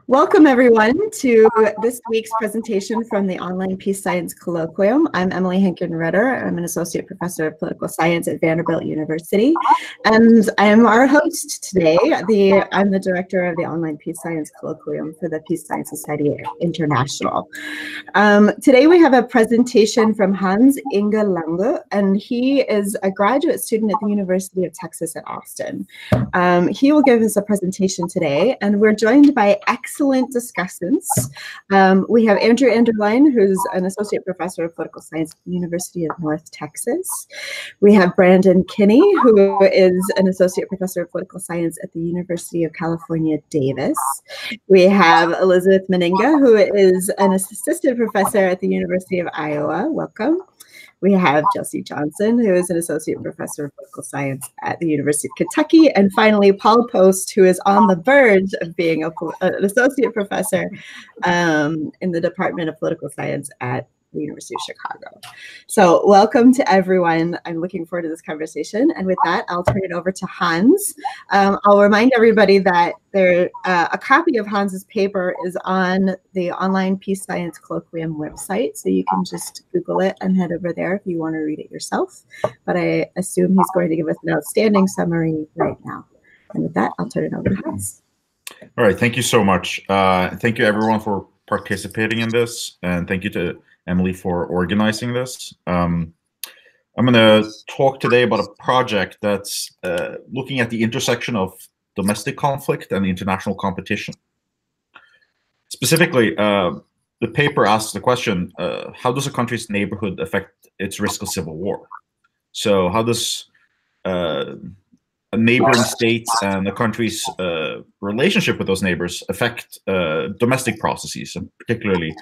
Welcome, everyone, to this week's presentation from the Online Peace Science Colloquium. I'm Emily Hencken Ritter. I'm an associate professor of political science at Vanderbilt University, and I am our host today. I'm the director of the Online Peace Science Colloquium for the Peace Science Society International. Today we have a presentation from Hans-Inge Lango, and he is a graduate student at the University of Texas at Austin. He will give us a presentation today, and we're joined by excellent discussants. We have Andrew Enterline, who's an associate professor of political science at the University of North Texas. We have Brandon Kinne, who is an associate professor of political science at the University of California, Davis. We have Elizabeth Menninga, who is an assistant professor at the University of Iowa. Welcome. We have Jesse Johnson, who is an associate professor of political science at the University of Kentucky. And finally, Paul Poast, who is on the verge of being an associate professor in the Department of Political Science at the University of Chicago. So welcome to everyone. I'm looking forward to this conversation. And with that, I'll turn it over to Hans. I'll remind everybody that a copy of Hans's paper is on the Online Peace Science Colloquium website. So you can just Google it and head over there if you want to read it yourself. But I assume he's going to give us an outstanding summary right now. And with that, I'll turn it over to Hans. All right, thank you so much. Thank you everyone for participating in this. And thank you to Emily for organizing this. I'm going to talk today about a project that's looking at the intersection of domestic conflict and international competition. Specifically, the paper asks the question, how does a country's neighborhood affect its risk of civil war? So how does a neighboring state and a country's relationship with those neighbors affect domestic processes, and particularly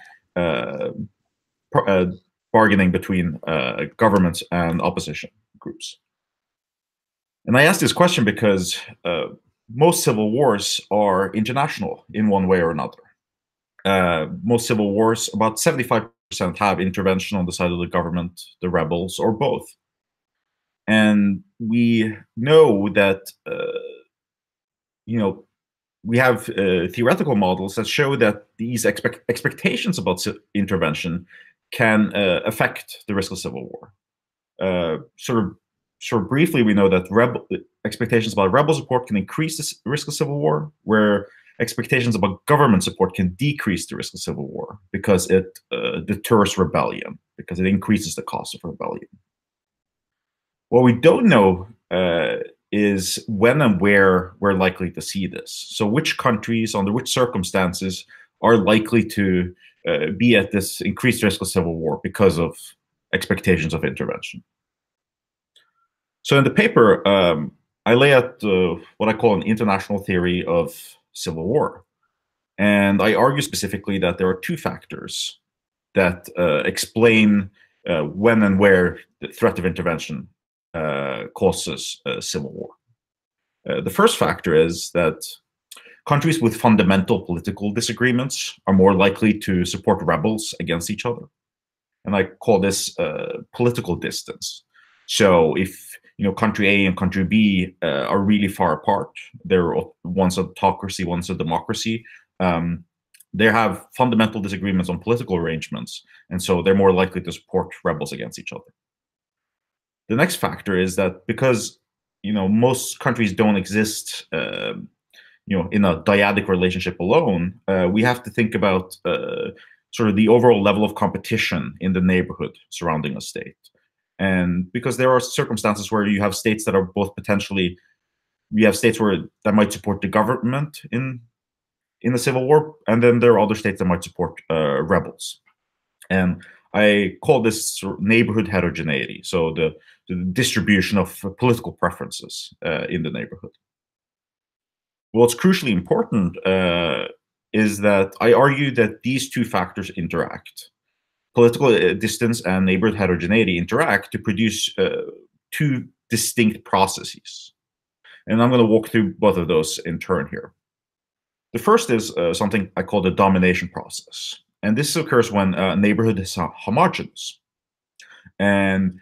bargaining between governments and opposition groups? And I ask this question because most civil wars are international in one way or another. Most civil wars, about 75%, have intervention on the side of the government, the rebels, or both. And we know that, we have theoretical models that show that these expectations about intervention can affect the risk of civil war. Sort of briefly, we know that expectations about rebel support can increase the risk of civil war, where expectations about government support can decrease the risk of civil war because it deters rebellion, because it increases the cost of rebellion. What we don't know is when and where we're likely to see this. So which countries, under which circumstances, are likely to be at this increased risk of civil war because of expectations of intervention. So in the paper, I lay out what I call an international theory of civil war. And I argue specifically that there are two factors that explain when and where the threat of intervention causes civil war. The first factor is that countries with fundamental political disagreements are more likely to support rebels against each other. And I call this political distance. So if country A and country B are really far apart, they're one's an autocracy, one's a democracy, they have fundamental disagreements on political arrangements, and so they're more likely to support rebels against each other. The next factor is that because most countries don't exist in a dyadic relationship alone, we have to think about sort of the overall level of competition in the neighborhood surrounding a state. And because there are circumstances where you have states that are both potentially, you have states that might support the government in the civil war, and then there are other states that might support rebels. And I call this sort of neighborhood heterogeneity, so the distribution of political preferences in the neighborhood. What's crucially important is that I argue that these two factors interact. Political distance and neighborhood heterogeneity interact to produce two distinct processes. And I'm going to walk through both of those in turn here. The first is something I call the domination process. And this occurs when a neighborhood is homogeneous. And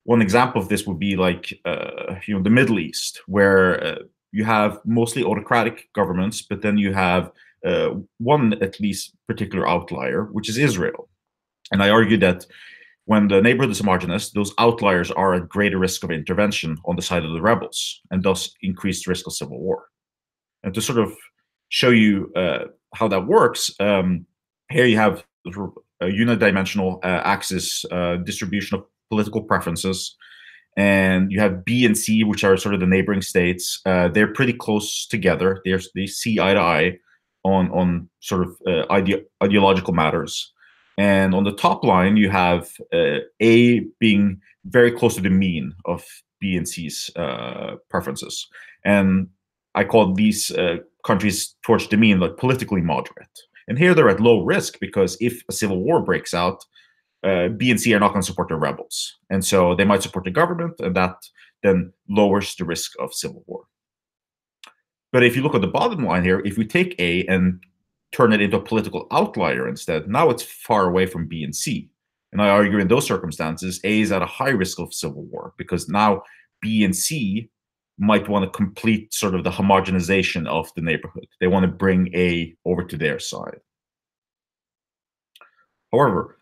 one example of this would be like the Middle East, where you have mostly autocratic governments, but then you have one at least particular outlier, which is Israel. And I argue that when the neighborhood is homogeneous, those outliers are at greater risk of intervention on the side of the rebels, and thus increased risk of civil war. And to sort of show you how that works, here you have a unidimensional axis distribution of political preferences. And you have B and C, which are sort of the neighboring states. They're pretty close together. They see eye to eye on sort of ideological matters. And on the top line, you have A being very close to the mean of B and C's preferences. And I call these countries towards the mean like politically moderate. And here they're at low risk because if a civil war breaks out, B and C are not going to support the rebels. And so they might support the government, and that then lowers the risk of civil war. But if you look at the bottom line here, if we take A and turn it into a political outlier instead, now it's far away from B and C. And I argue in those circumstances, A is at a high risk of civil war because now B and C might want to complete sort of the homogenization of the neighborhood. They want to bring A over to their side. However,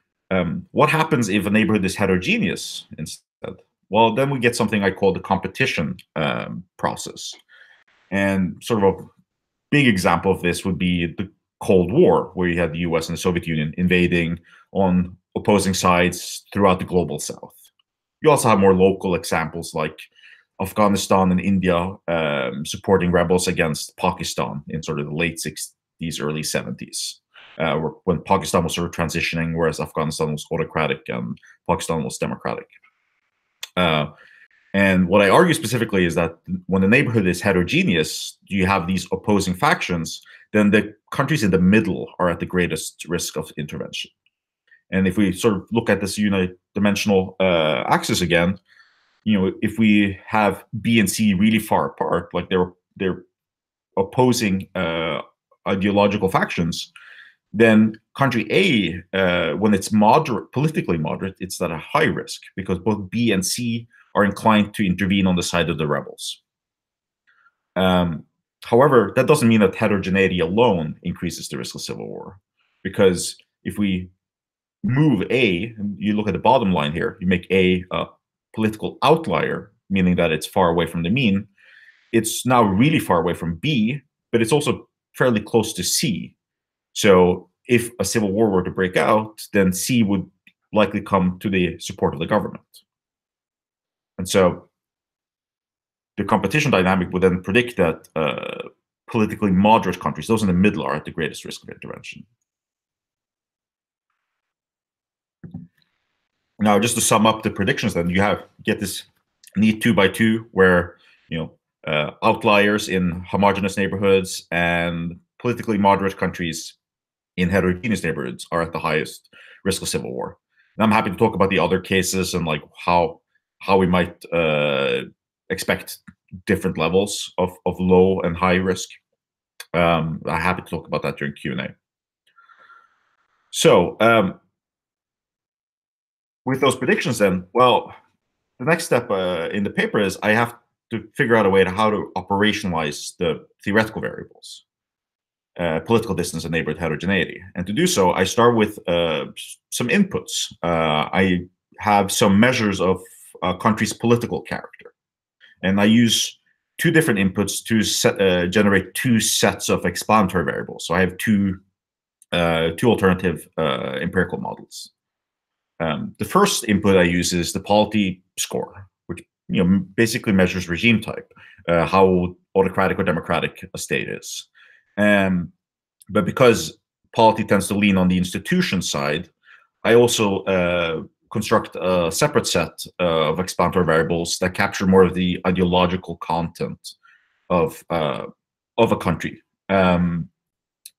what happens if a neighborhood is heterogeneous instead? Well, then we get something I call the competition process. And sort of a big example of this would be the Cold War, where you had the US and the Soviet Union invading on opposing sides throughout the global South. You also have more local examples like Afghanistan and India supporting rebels against Pakistan in sort of the late 60s, early 70s. When Pakistan was sort of transitioning, whereas Afghanistan was autocratic and Pakistan was democratic. And what I argue specifically is that when the neighborhood is heterogeneous, you have these opposing factions, then the countries in the middle are at the greatest risk of intervention. And if we sort of look at this unidimensional axis again, if we have B and C really far apart, like they're opposing ideological factions, then country A, when it's politically moderate, it's at a high risk because both B and C are inclined to intervene on the side of the rebels. However, that doesn't mean that heterogeneity alone increases the risk of civil war, because if we move A, and you look at the bottom line here, you make A a political outlier, meaning that it's far away from the mean, it's now really far away from B, but it's also fairly close to C. So if a civil war were to break out, then C would likely come to the support of the government. And so the competition dynamic would then predict that politically moderate countries, those in the middle, are at the greatest risk of intervention. Now, just to sum up the predictions, then you get this neat 2x2 where outliers in homogeneous neighborhoods and politically moderate countries in heterogeneous neighborhoods are at the highest risk of civil war. And I'm happy to talk about the other cases and like how we might expect different levels of low and high risk. I'm happy to talk about that during Q&A. So with those predictions then, well, the next step in the paper is I have to figure out a way to how to operationalize the theoretical variables, political distance and neighborhood heterogeneity. And to do so, I start with some inputs. I have some measures of a country's political character. And I use two different inputs to generate two sets of explanatory variables. So I have two alternative empirical models. The first input I use is the polity score, which basically measures regime type, how autocratic or democratic a state is. But because polity tends to lean on the institution side, I also construct a separate set of explanatory variables that capture more of the ideological content of a country. And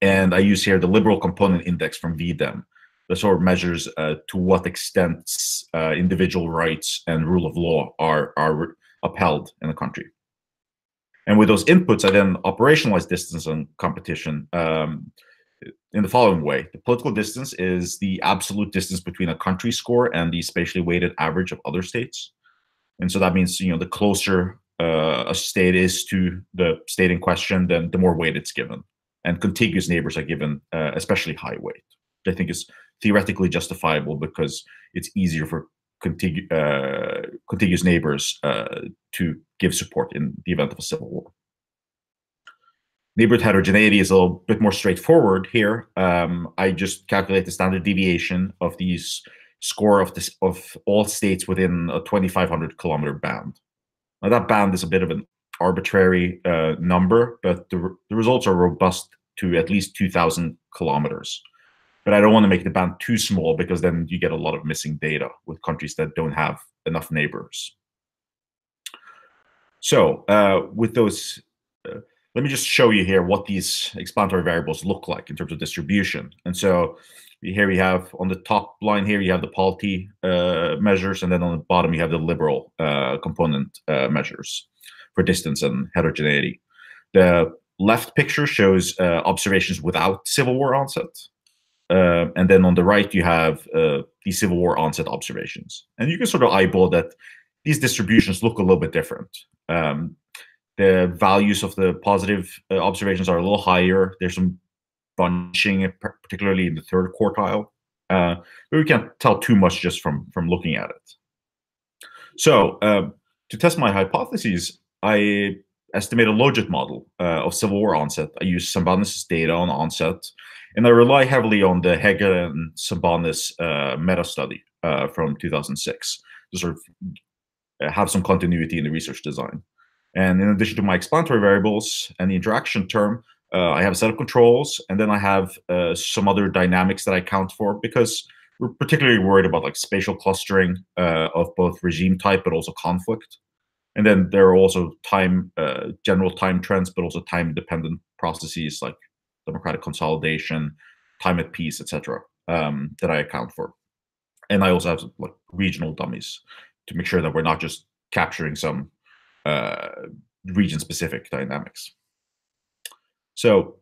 I use here the liberal component index from VDEM that sort of measures to what extent individual rights and rule of law are upheld in a country. And with those inputs, I then operationalize distance and competition in the following way. The political distance is the absolute distance between a country score and the spatially weighted average of other states. And so that means, the closer a state is to the state in question, then the more weight it's given. and contiguous neighbors are given especially high weight. I think is theoretically justifiable because it's easier for contiguous neighbors to give support in the event of a civil war. Neighborhood heterogeneity is a little bit more straightforward here. I just calculate the standard deviation of these score of all states within a 2,500 kilometer band. Now that band is a bit of an arbitrary number, but the results are robust to at least 2,000 kilometers. But I don't want to make the band too small because then you get a lot of missing data with countries that don't have enough neighbors. So with those, let me just show you here what these explanatory variables look like in terms of distribution. And so here we have on the top line here, you have the polity measures, and then on the bottom, you have the liberal component measures for distance and heterogeneity. The left picture shows observations without Civil War onset. And then on the right, you have the Civil War onset observations. And you can sort of eyeball that these distributions look a little bit different. The values of the positive observations are a little higher. There's some bunching, particularly in the third quartile. But we can't tell too much just from looking at it. So to test my hypotheses, I estimate a logit model of Civil War onset. I use Sambanis' data on onset, and I rely heavily on the Hencken and Sambanis meta study from 2006 to sort of have some continuity in the research design. And in addition to my explanatory variables and the interaction term, I have a set of controls, and then I have some other dynamics that I account for because we're particularly worried about like spatial clustering of both regime type but also conflict. And then there are also general time trends, but also time-dependent processes like democratic consolidation, time at peace, etc., that I account for. And I also have like regional dummies to make sure that we're not just capturing some region-specific dynamics. So,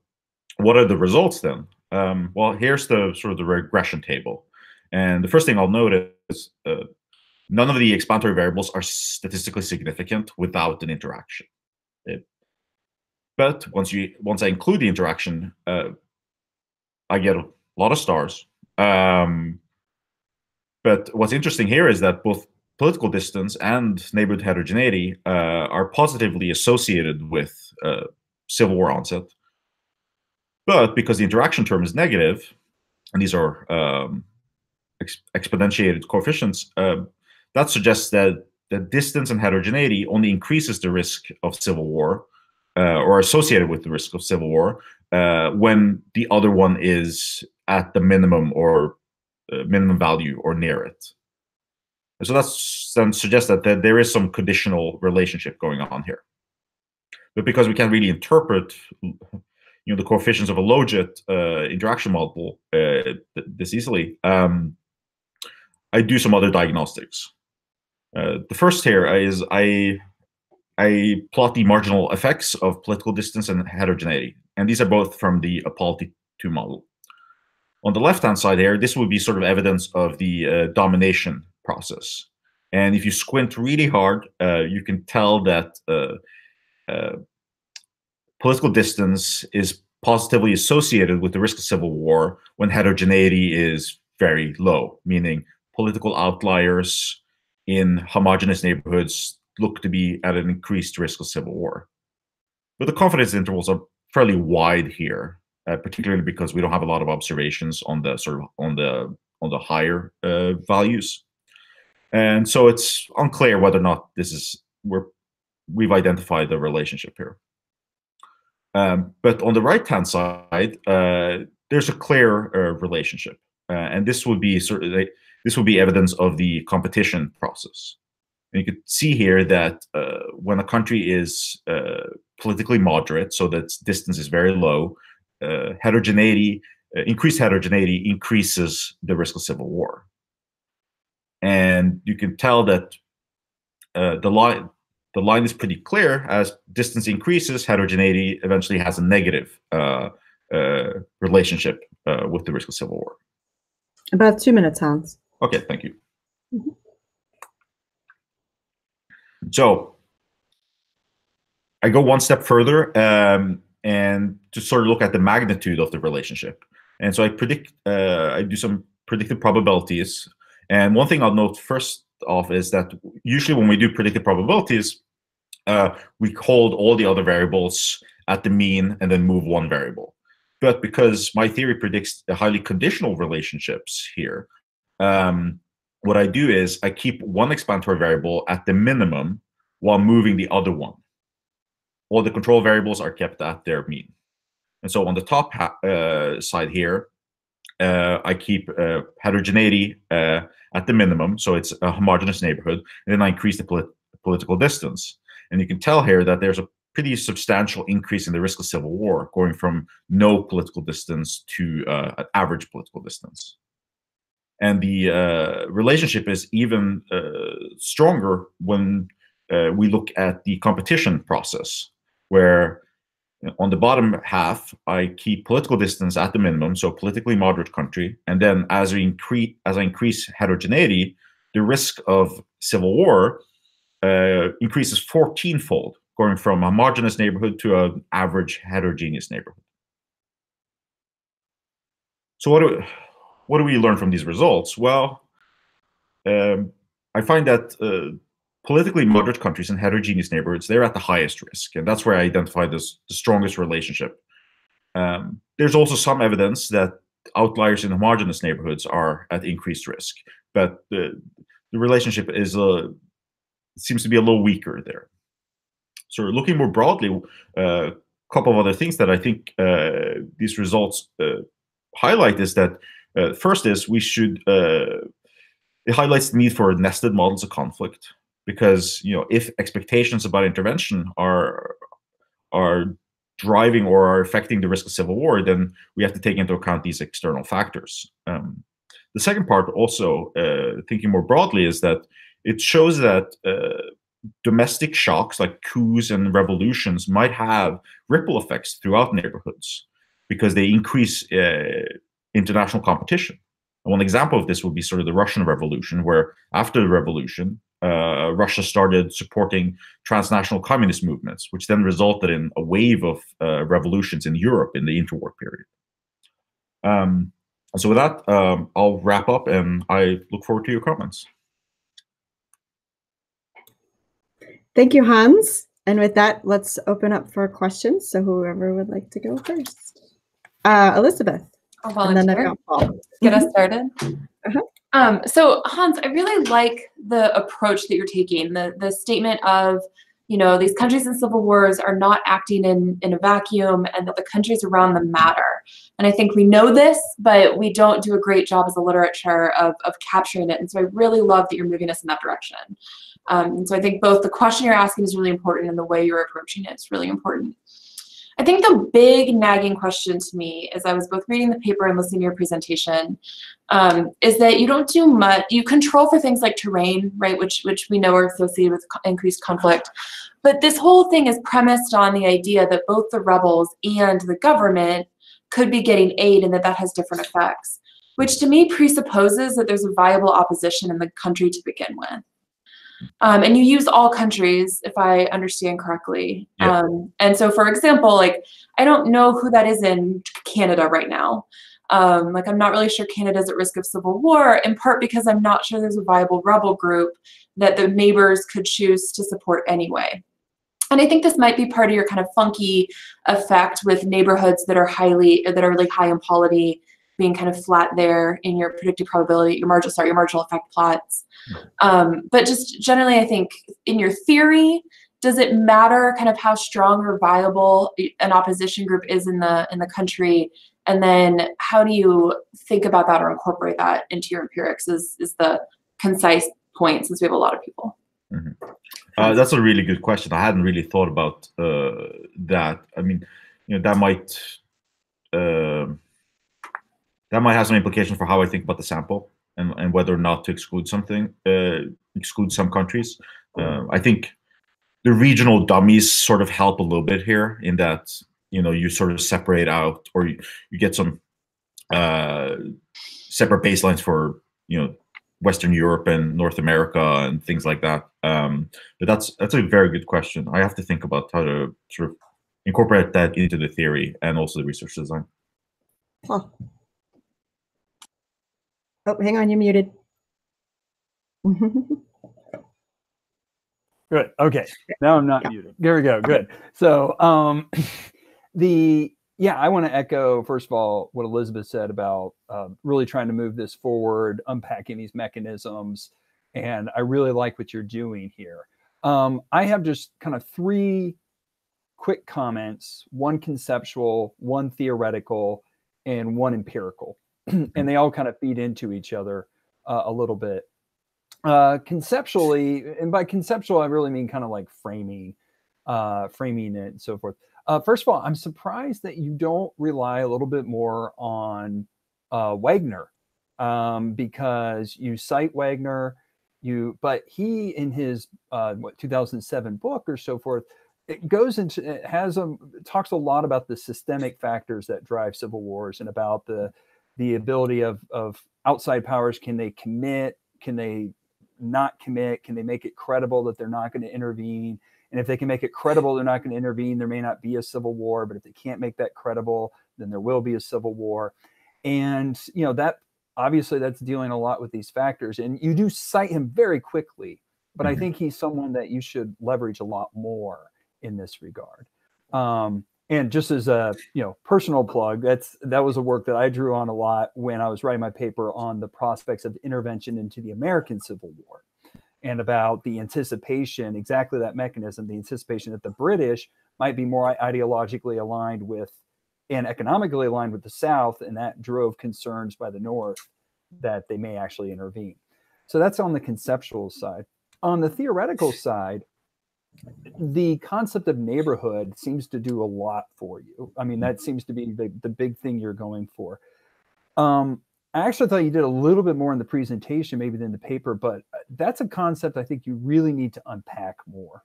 what are the results then? Well, here's the sort of the regression table, and the first thing I'll note is none of the explanatory variables are statistically significant without an interaction. But once I include the interaction, I get a lot of stars. But what's interesting here is that both political distance and neighborhood heterogeneity are positively associated with Civil War onset. But because the interaction term is negative, and these are exponentiated coefficients, that suggests that the distance and heterogeneity only increases the risk of civil war, or associated with the risk of civil war, when the other one is at the minimum or minimum value or near it. And so that then suggests that there is some conditional relationship going on here. But because we can't really interpret the coefficients of a logit interaction model this easily, I do some other diagnostics. The first here is I plot the marginal effects of political distance and heterogeneity, and these are both from the Polity 2 model. On the left-hand side here, this would be sort of evidence of the domination process. And if you squint really hard, you can tell that political distance is positively associated with the risk of civil war when heterogeneity is very low, meaning political outliers in homogeneous neighborhoods look to be at an increased risk of civil war. But the confidence intervals are fairly wide here, particularly because we don't have a lot of observations on the sort of on the higher values, and so it's unclear whether or not this is we've identified the relationship here. But on the right-hand side, there's a clear relationship, and this would be evidence of the competition process. And you could see here that when a country is politically moderate, so that distance is very low, increased heterogeneity increases the risk of civil war. And you can tell that the line is pretty clear. As distance increases, heterogeneity eventually has a negative relationship with the risk of civil war. About 2 minutes, Hans. Okay, thank you. Mm-hmm. So I go one step further. and to sort of look at the magnitude of the relationship. And so I do some predictive probabilities. And one thing I'll note first off is that usually when we do predictive probabilities, we hold all the other variables at the mean and then move one variable. But because my theory predicts the highly conditional relationships here, what I do is I keep one explanatory variable at the minimum while moving the other one. All the control variables are kept at their mean. And so on the top side here, I keep heterogeneity at the minimum, so it's a homogeneous neighborhood, and then I increase the political distance. And you can tell here that there's a pretty substantial increase in the risk of civil war, going from no political distance to an average political distance. And the relationship is even stronger when we look at the competition process, where on the bottom half, I keep political distance at the minimum, so politically moderate country. And then as I increase heterogeneity, the risk of civil war increases 14-fold, going from a homogeneous neighborhood to an average heterogeneous neighborhood. So what do we learn from these results? Well, I find that politically moderate countries and heterogeneous neighborhoods, they're at the highest risk, and that's where I identified the strongest relationship. There's also some evidence that outliers in homogeneous neighborhoods are at increased risk, but the relationship is seems to be a little weaker there. So looking more broadly, a couple of other things that I think these results highlight is that first is it highlights the need for nested models of conflict, because if expectations about intervention are driving or are affecting the risk of civil war, then we have to take into account these external factors. The second part, also thinking more broadly, is that it shows that domestic shocks like coups and revolutions might have ripple effects throughout neighborhoods because they increase international competition. And one example of this would be sort of the Russian Revolution, where after the revolution, Russia started supporting transnational communist movements, which then resulted in a wave of revolutions in Europe in the interwar period. So with that, I'll wrap up, and I look forward to your comments. Thank you, Hans. And with that, let's open up for questions. So whoever would like to go first. Elizabeth. I'll volunteer. And then I've got Paul. Get us started. So Hans, I really like the approach that you're taking, the statement of, these countries in civil wars are not acting in a vacuum, and that the countries around them matter. And I think we know this, but we don't do a great job as a literature of capturing it. And so I really love that you're moving us in that direction. And so I think both the question you're asking is really important, and the way you're approaching it is really important. I think the big nagging question to me, as I was both reading the paper and listening to your presentation, is that you don't do much. You control for things like terrain, right, which we know are associated with increased conflict. But this whole thing is premised on the idea that both the rebels and the government could be getting aid, and that has different effects, which to me presupposes that there's a viable opposition in the country to begin with. And you use all countries, if I understand correctly. Yeah. And so, for example, I don't know who that is in Canada right now. I'm not really sure Canada's at risk of civil war, in part because I'm not sure there's a viable rebel group that the neighbors could choose to support anyway. And I think this might be part of your kind of funky effect with neighborhoods that are really high in polity being kind of flat there in your predictive probability, your marginal effect plots. But just generally, I think in your theory, does it matter kind of how strong or viable an opposition group is in the country? And then how do you think about that or incorporate that into your empirics is the concise point, since we have a lot of people. Mm-hmm. That's a really good question. I hadn't really thought about that. I mean, that might have some implications for how I think about the sample and whether or not to exclude some countries. I think the regional dummies sort of help a little bit here, in that you sort of separate out, or you get some separate baselines for Western Europe and North America and things like that. But that's a very good question. I have to think about how to sort of incorporate that into the theory and also the research design. Huh. Oh, hang on, you're muted. Good. Okay. Now I'm not muted. There we go. Good. So I want to echo, first of all, what Elizabeth said about really trying to move this forward, unpacking these mechanisms. And I really like what you're doing here. I have just kind of 3 quick comments, one conceptual, one theoretical, and one empirical. And they all kind of feed into each other a little bit. Conceptually, and by conceptual, I really mean kind of like framing it and so forth. First of all, I'm surprised that you don't rely a little bit more on Wagner, because you cite Wagner, but he in his 2007 book or so forth, it goes into, talks a lot about the systemic factors that drive civil wars and about the ability of outside powers. Can they commit? Can they not commit? Can they make it credible that they're not going to intervene? And if they can make it credible they're not going to intervene, there may not be a civil war. But if they can't make that credible, then there will be a civil war. And that obviously that's dealing a lot with these factors. And you do cite him very quickly, but I think he's someone that you should leverage a lot more in this regard. And just as a personal plug, that was a work that I drew on a lot when I was writing my paper on the prospects of intervention into the American Civil War, and about the anticipation, exactly that mechanism, the anticipation that the British might be more ideologically aligned with and economically aligned with the South, and that drove concerns by the North that they may actually intervene. So that's on the conceptual side. On the theoretical side, the concept of neighborhood seems to do a lot for you. I mean, that seems to be the big thing you're going for. I actually thought you did a little bit more in the presentation, maybe than the paper, but that's a concept I think you really need to unpack more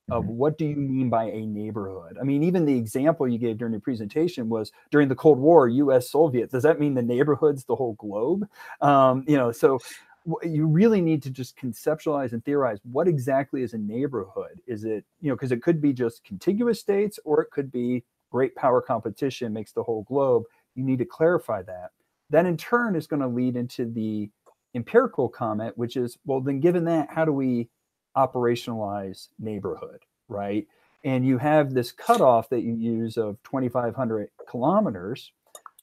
of. What do you mean by a neighborhood? I mean, even the example you gave during the presentation was during the Cold War, US Soviet. Does that mean the neighborhood's the whole globe? So you really need to just conceptualize and theorize what exactly is a neighborhood. Is it, because it could be just contiguous states, or it could be great power competition makes the whole globe. You need to clarify that. That in turn is going to lead into the empirical comment, which is, well, then given that, how do we operationalize neighborhood, right? And you have this cutoff that you use of 2,500 kilometers.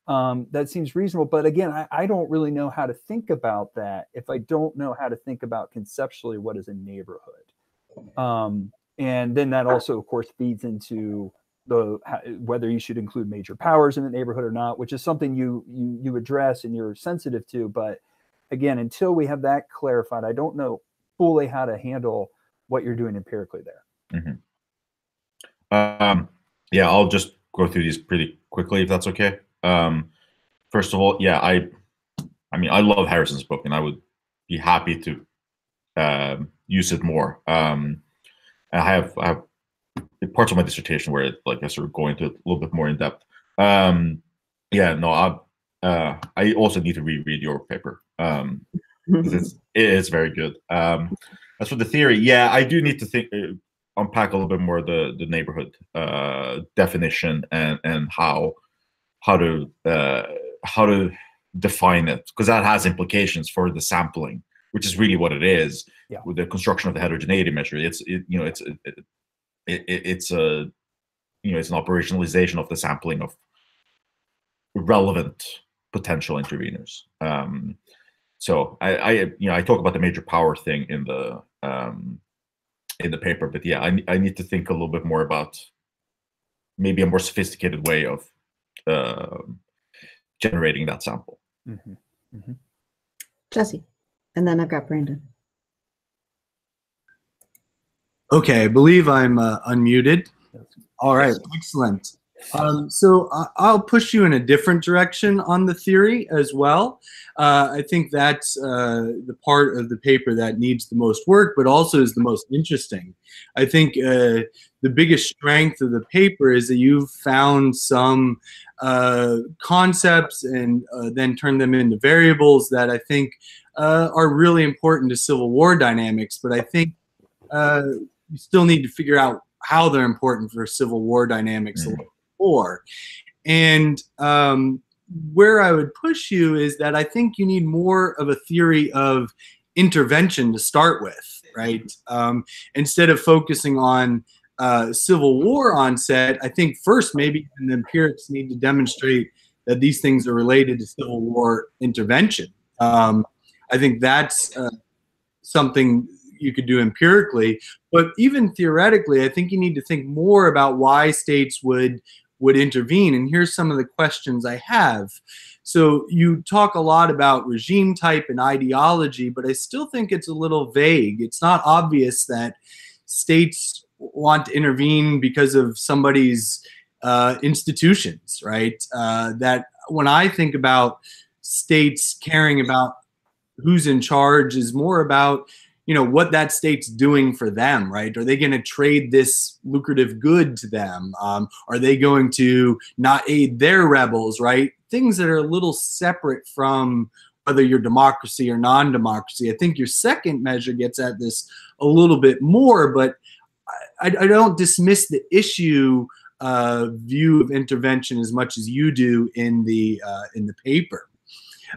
That seems reasonable. But again, I don't really know how to think about that if I don't know how to think about conceptually what is a neighborhood. And then that also, of course, feeds into whether you should include major powers in the neighborhood or not, which is something you address and you're sensitive to. But again, until we have that clarified, I don't know fully how to handle what you're doing empirically there. Yeah, I'll just go through these pretty quickly, if that's okay. First of all, yeah, I mean, I love Harrison's book, and I would be happy to use it more. I have parts of my dissertation where I sort of go into it a little bit more in depth. Yeah, no, I also need to reread your paper, because it's very good. As for the theory, yeah, I do need to unpack a little bit more the neighborhood definition and how to define it, because that has implications for the sampling, which is really what it is. Yeah. With the construction of the heterogeneity measure. It's an operationalization of the sampling of relevant potential interveners. So I talk about the major power thing in the paper, but yeah, I need to think a little bit more about maybe a more sophisticated way of generating that sample. Jesse, and then I've got Brandon. Okay, I believe I'm unmuted. All right, excellent. So I'll push you in a different direction on the theory as well. I think that's the part of the paper that needs the most work, but also is the most interesting. I think the biggest strength of the paper is that you've found some concepts and then turned them into variables that I think are really important to Civil War dynamics. But I think you still need to figure out how they're important for civil war dynamics a little more. And where I would push you is that I think you need more of a theory of intervention to start with, right? Instead of focusing on Civil War onset, I think first maybe the empirics need to demonstrate that these things are related to Civil War intervention. I think that's something you could do empirically, but even theoretically, I think you need to think more about why states would intervene. And here's some of the questions I have. So you talk a lot about regime type and ideology, but I still think it's a little vague. It's not obvious that states want to intervene because of somebody's institutions, right? That when I think about states caring about who's in charge is more about, you know, what that state's doing for them, right? Are they going to trade this lucrative good to them? Are they going to not aid their rebels, right? Things that are a little separate from whether you're democracy or non-democracy. I think your second measure gets at this a little bit more, but I don't dismiss the issue view of intervention as much as you do in the paper.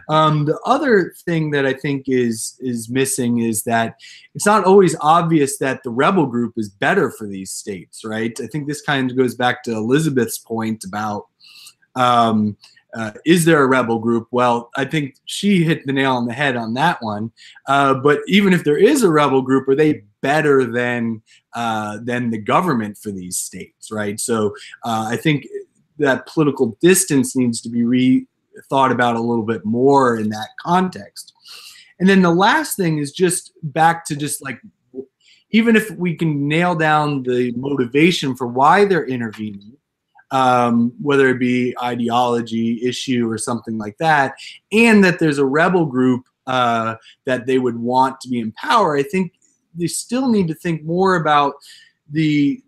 The other thing that I think is missing is that it's not always obvious that the rebel group is better for these states, right? I think this kind of goes back to Elizabeth's point about is there a rebel group? Well, I think she hit the nail on the head on that one. But even if there is a rebel group, are they better than the government for these states, right? So I think that political distance needs to be thought about a little bit more in that context. And then the last thing is just back to just like, even if we can nail down the motivation for why they're intervening, whether it be ideology issue or something like that, and that there's a rebel group that they would want to be in power, I think they still need to think more about the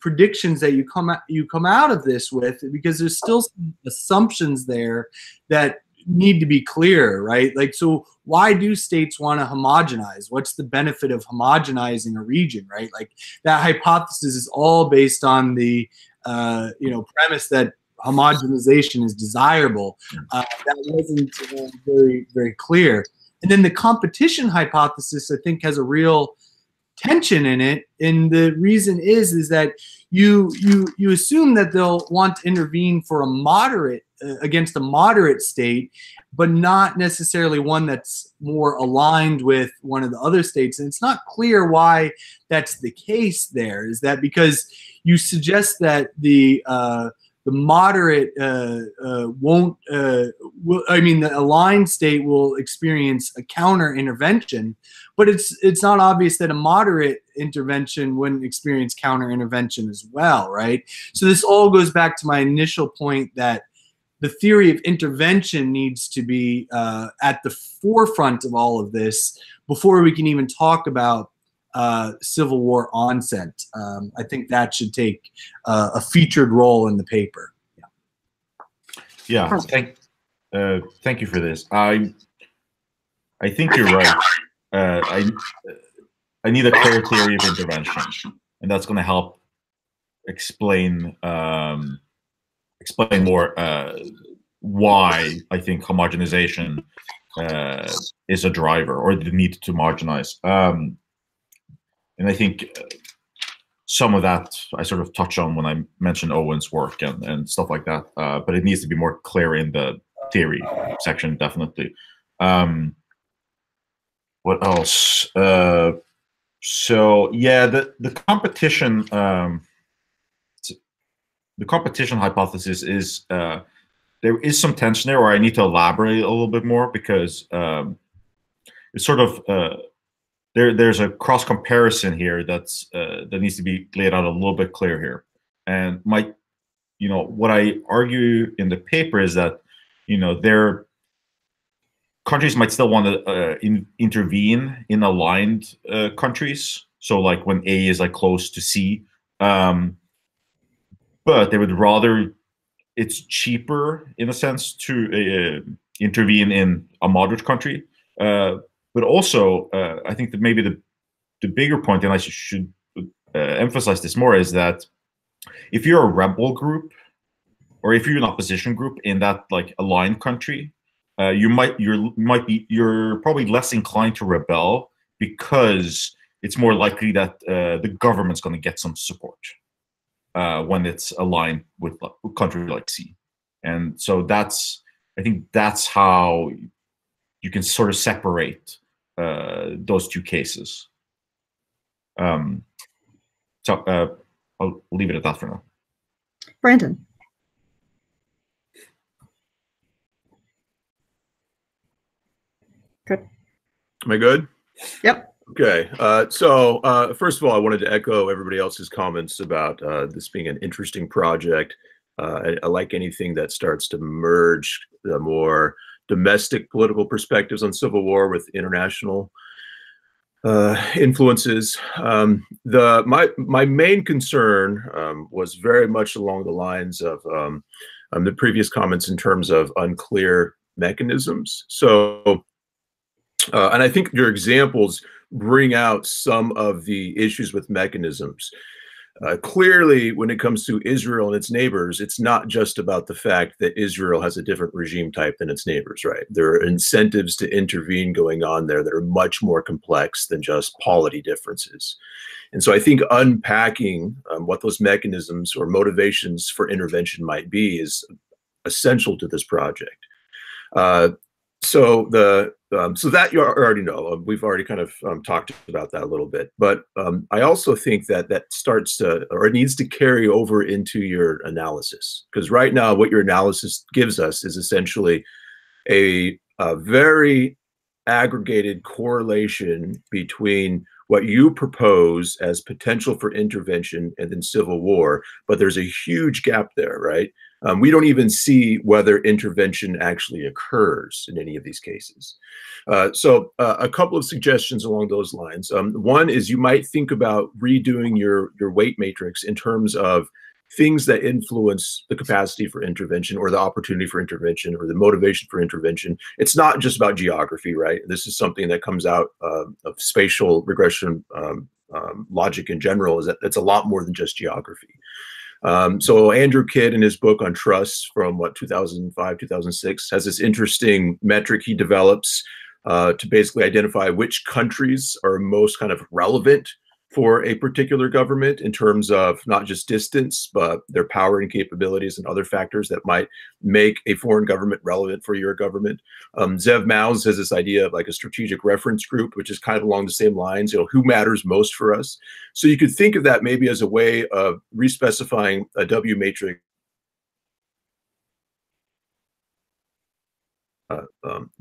predictions that you come out of this with, because there's still some assumptions there that need to be clear, right? Like, so why do states want to homogenize? What's the benefit of homogenizing a region, right? Like, that hypothesis is all based on the premise that homogenization is desirable. That wasn't very, very clear. And then the competition hypothesis, I think, has a real tension in it, and the reason is that you assume that they'll want to intervene for a moderate against a moderate state, but not necessarily one that's more aligned with one of the other states. And it's not clear why that's the case there. Is that because you suggest that the moderate the aligned state will experience a counter intervention, but it's not obvious that a moderate intervention wouldn't experience counter intervention as well, right? So this all goes back to my initial point that the theory of intervention needs to be at the forefront of all of this before we can even talk about Civil War onset. I think that should take a featured role in the paper. Yeah. Thank you for this. I think you're right. I need a clear theory of intervention, and that's going to help explain more why I think homogenization is a driver, or the need to marginalize. And I think some of that I sort of touch on when I mentioned Owen's work and stuff like that, but it needs to be more clear in the theory section, definitely. What else? So yeah, the competition hypothesis is there is some tension there, or I need to elaborate a little bit more, because it's sort of there's a cross comparison here that needs to be laid out a little bit clear here. And what I argue in the paper is that countries might still want to intervene in aligned countries. So like when A is like close to C, but they would rather, it's cheaper in a sense to intervene in a moderate country. But also, I think that maybe the bigger point, and I should emphasize this more, is that if you're a rebel group, or if you're an opposition group in that like aligned country, you're probably less inclined to rebel, because it's more likely that the government's going to get some support when it's aligned with a country like C. And so I think that's how you can sort of separate those two cases. So I'll leave it at that for now. Brandon. Good. Am I good? Yep. Okay. So first of all, I wanted to echo everybody else's comments about this being an interesting project. I like anything that starts to merge the more domestic political perspectives on Civil War with international influences. My main concern was very much along the lines of the previous comments in terms of unclear mechanisms. So, and I think your examples bring out some of the issues with mechanisms. Clearly, when it comes to Israel and its neighbors, it's not just about the fact that Israel has a different regime type than its neighbors, right? There are incentives to intervene going on there that are much more complex than just polity differences. And so I think unpacking what those mechanisms or motivations for intervention might be is essential to this project. So that you already know. We've already kind of talked about that a little bit. But I also think that starts to, or it needs to carry over into your analysis. Because right now, what your analysis gives us is essentially a very aggregated correlation between what you propose as potential for intervention and then civil war. But there's a huge gap there, right? We don't even see whether intervention actually occurs in any of these cases. So a couple of suggestions along those lines. One is you might think about redoing your weight matrix in terms of things that influence the capacity for intervention or the opportunity for intervention or the motivation for intervention. It's not just about geography, right? This is something that comes out of spatial regression logic in general, is that it's a lot more than just geography. So Andrew Kidd, in his book on trust from 2005, 2006, has this interesting metric he develops to basically identify which countries are most kind of relevant for a particular government in terms of not just distance, but their power and capabilities and other factors that might make a foreign government relevant for your government. Zev Maus has this idea of like a strategic reference group, which is kind of along the same lines, who matters most for us. So you could think of that maybe as a way of respecifying a W matrix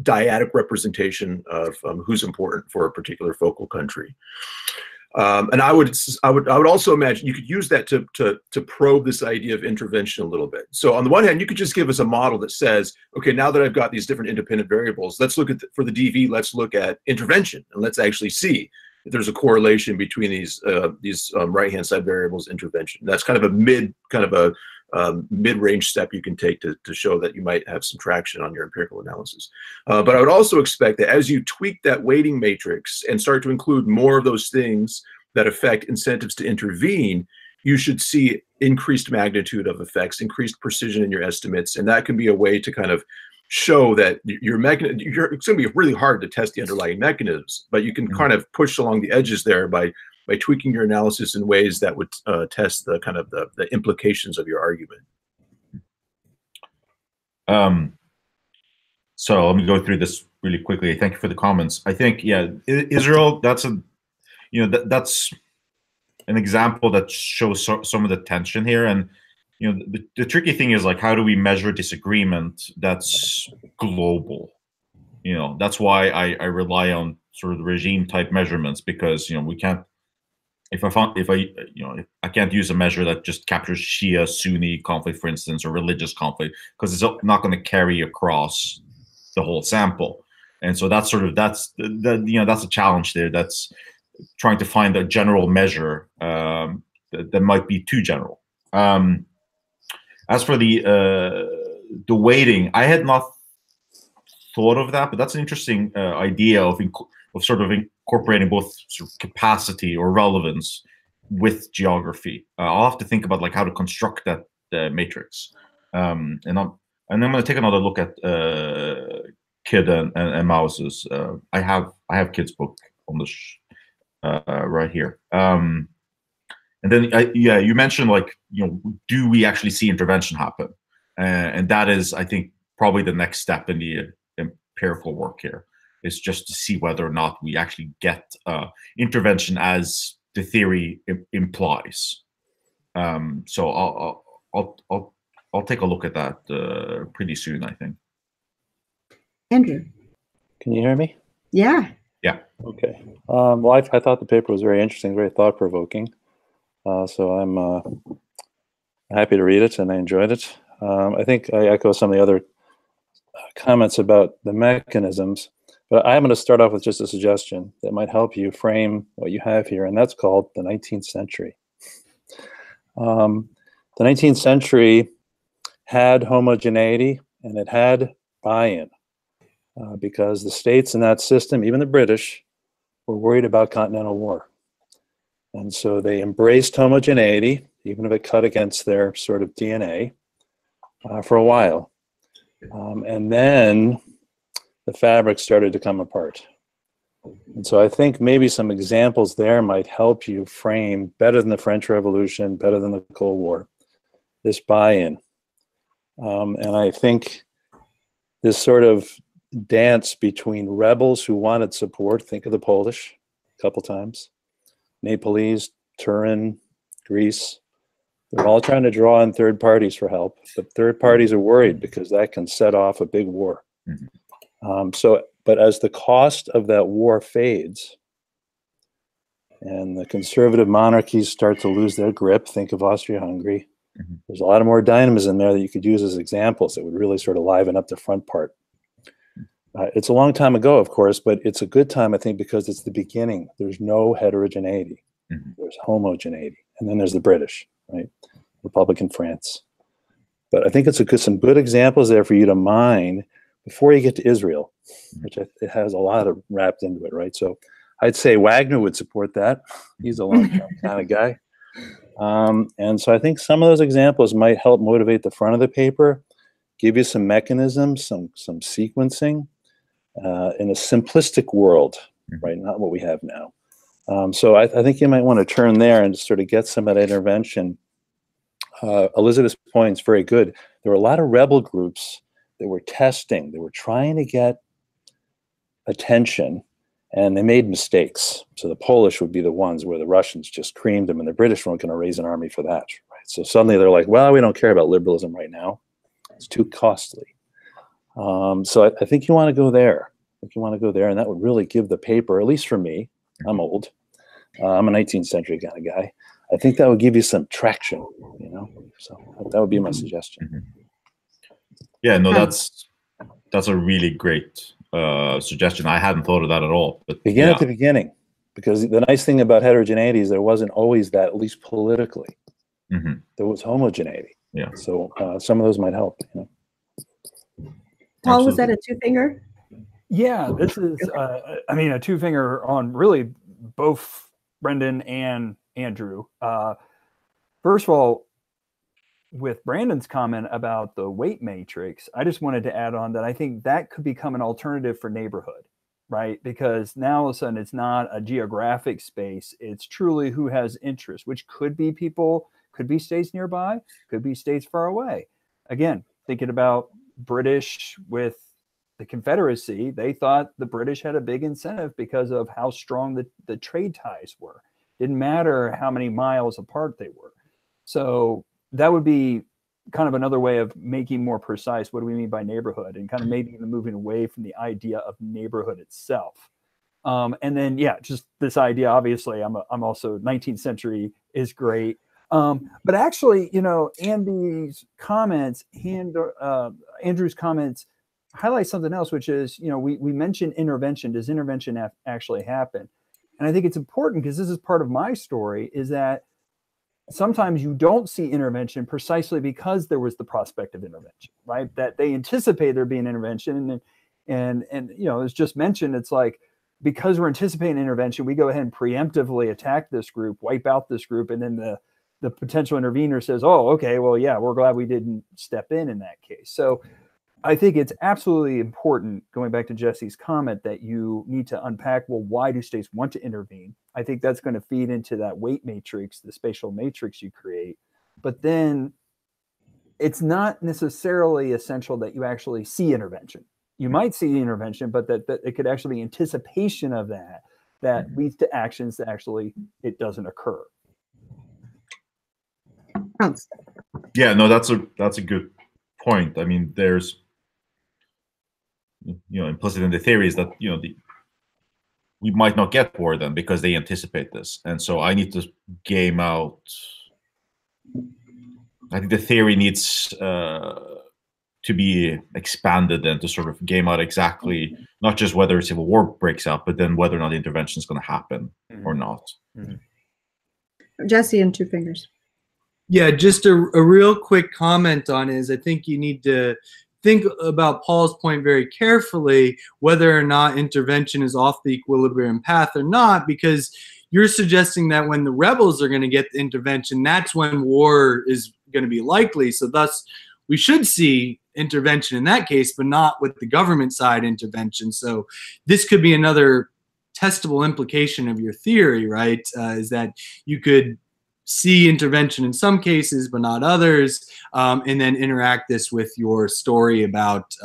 dyadic representation of who's important for a particular focal country. And I would also imagine you could use that to probe this idea of intervention a little bit. So on the one hand, you could just give us a model that says, okay, now that I've got these different independent variables, let's look at for the DV, let's look at intervention, and let's actually see if there's a correlation between these right-hand side variables, intervention. That's kind of a mid-range step you can take to show that you might have some traction on your empirical analysis. But I would also expect that as you tweak that weighting matrix and start to include more of those things that affect incentives to intervene, you should see increased magnitude of effects, increased precision in your estimates, and that can be a way to kind of show that it's going to be really hard to test the underlying mechanisms, but you can kind of push along the edges there by tweaking your analysis in ways that would test the kind of the implications of your argument. So let me go through this really quickly. Thank you for the comments. I think, yeah, Israel, that's that's an example that shows some of the tension here. And the tricky thing is, like, how do we measure disagreement that's global? That's why I rely on sort of the regime type measurements, because we can't. If I can't use a measure that just captures Shia Sunni conflict, for instance, or religious conflict, because it's not going to carry across the whole sample. And so that's a challenge there. That's trying to find a general measure that might be too general. As for the weighting, I had not thought of that, but that's an interesting idea of sort of incorporating both sort of capacity or relevance with geography. I'll have to think about like how to construct that matrix. And I'm going to take another look at Kinne and Mause's. I have Kid's book on this right here. And then yeah, you mentioned like, you know, do we actually see intervention happen? And that is, I think, probably the next step in the empirical work here, is just to see whether or not we actually get intervention as the theory implies. So I'll take a look at that pretty soon, I think. Andrew. Can you hear me? Yeah. Yeah. Okay. Well, I thought the paper was very interesting, very thought-provoking. So I'm happy to read it, and I enjoyed it. I think I echo some of the other comments about the mechanisms, but I'm going to start off with just a suggestion that might help you frame what you have here, and that's called the 19th century. The 19th century had homogeneity, and it had buy-in, because the states in that system, even the British, were worried about continental war. And so they embraced homogeneity, even if it cut against their sort of DNA, for a while. And then the fabric started to come apart. And so I think maybe some examples there might help you frame, better than the French Revolution, better than the Cold War, this buy-in. And I think this sort of dance between rebels who wanted support, think of the Polish a couple times, Nepalese, Turin, Greece, they're all trying to draw in third parties for help, but third parties are worried because that can set off a big war. But as the cost of that war fades and the conservative monarchies start to lose their grip, think of Austria-Hungary, there's a lot of more dynamism there that you could use as examples that would really sort of liven up the front part. It's a long time ago, of course, but it's a good time, I think, because it's the beginning. There's no heterogeneity. There's homogeneity. And then there's the British, right? Republican France. But I think it's some good examples there for you to mine before you get to Israel, which it has a lot of wrapped into it, right? So I'd say Wagner would support that. He's a long-term kind of guy. And so I think some of those examples might help motivate the front of the paper, give you some mechanisms, some sequencing in a simplistic world, right? Not what we have now. So I think you might want to turn there and sort of get some of that intervention. Elizabeth's point is very good. There were a lot of rebel groups that were testing. They were trying to get attention, and they made mistakes. So the Polish would be the ones where the Russians just creamed them, and the British weren't going to raise an army for that. Right? So suddenly they're like, well, we don't care about liberalism right now. It's too costly. So I think you want to go there. And that would really give the paper, at least for me, I'm old. I'm a 19th century kind of guy. I think that would give you some traction, you know. So that would be my suggestion. Yeah, no, that's a really great suggestion. I hadn't thought of that at all. But begin at the beginning, because the nice thing about heterogeneity is there wasn't always that, at least politically. There was homogeneity. Yeah. So some of those might help. You know? Paul, was that a two-finger? Yeah, this is, I mean, a two-finger on really both Brendan and Andrew. First of all, with Brandon's comment about the weight matrix, I just wanted to add on that I think that could become an alternative for neighborhood, right? Because now all of a sudden it's not a geographic space. It's truly who has interest, which could be people, could be states nearby, could be states far away. Again, thinking about British with the Confederacy, they thought the British had a big incentive because of how strong the trade ties were. Didn't matter how many miles apart they were. So that would be kind of another way of making more precise what do we mean by neighborhood, and kind of maybe even moving away from the idea of neighborhood itself. And then, yeah, just this idea, obviously, I'm also 19th century is great. But actually, you know, Andrew's comments highlight something else, which is, you know, we mentioned intervention. Does intervention actually happen? And I think it's important because this is part of my story, is that sometimes you don't see intervention precisely because there was the prospect of intervention, right? That they anticipate there being intervention. And you know, as just mentioned, it's like, because we're anticipating intervention, we go ahead and preemptively attack this group, wipe out this group, and then the potential intervener says, oh, okay, well, yeah, we're glad we didn't step in that case. So I think it's absolutely important, going back to Jesse's comment, that you need to unpack, well, why do states want to intervene? I think that's going to feed into that weight matrix, the spatial matrix you create. But then it's not necessarily essential that you actually see intervention. You might see intervention, but that it could actually be anticipation of that leads to actions that actually it doesn't occur. Yeah, no, that's a good point. I mean, there's, implicit in the theory is that, we might not get war then because they anticipate this. And so I need to game out, I think the theory needs to be expanded then to sort of game out exactly, not just whether a civil war breaks out, but then whether or not intervention is going to happen or not. Jesse and two fingers. Yeah, just a real quick comment on is I think you need to think about Paul's point very carefully, whether or not intervention is off the equilibrium path or not, because you're suggesting that when the rebels are going to get the intervention, that's when war is going to be likely. So thus, we should see intervention in that case, but not with the government side intervention. So this could be another testable implication of your theory, right? Is that you could see intervention in some cases, but not others, and then interact this with your story about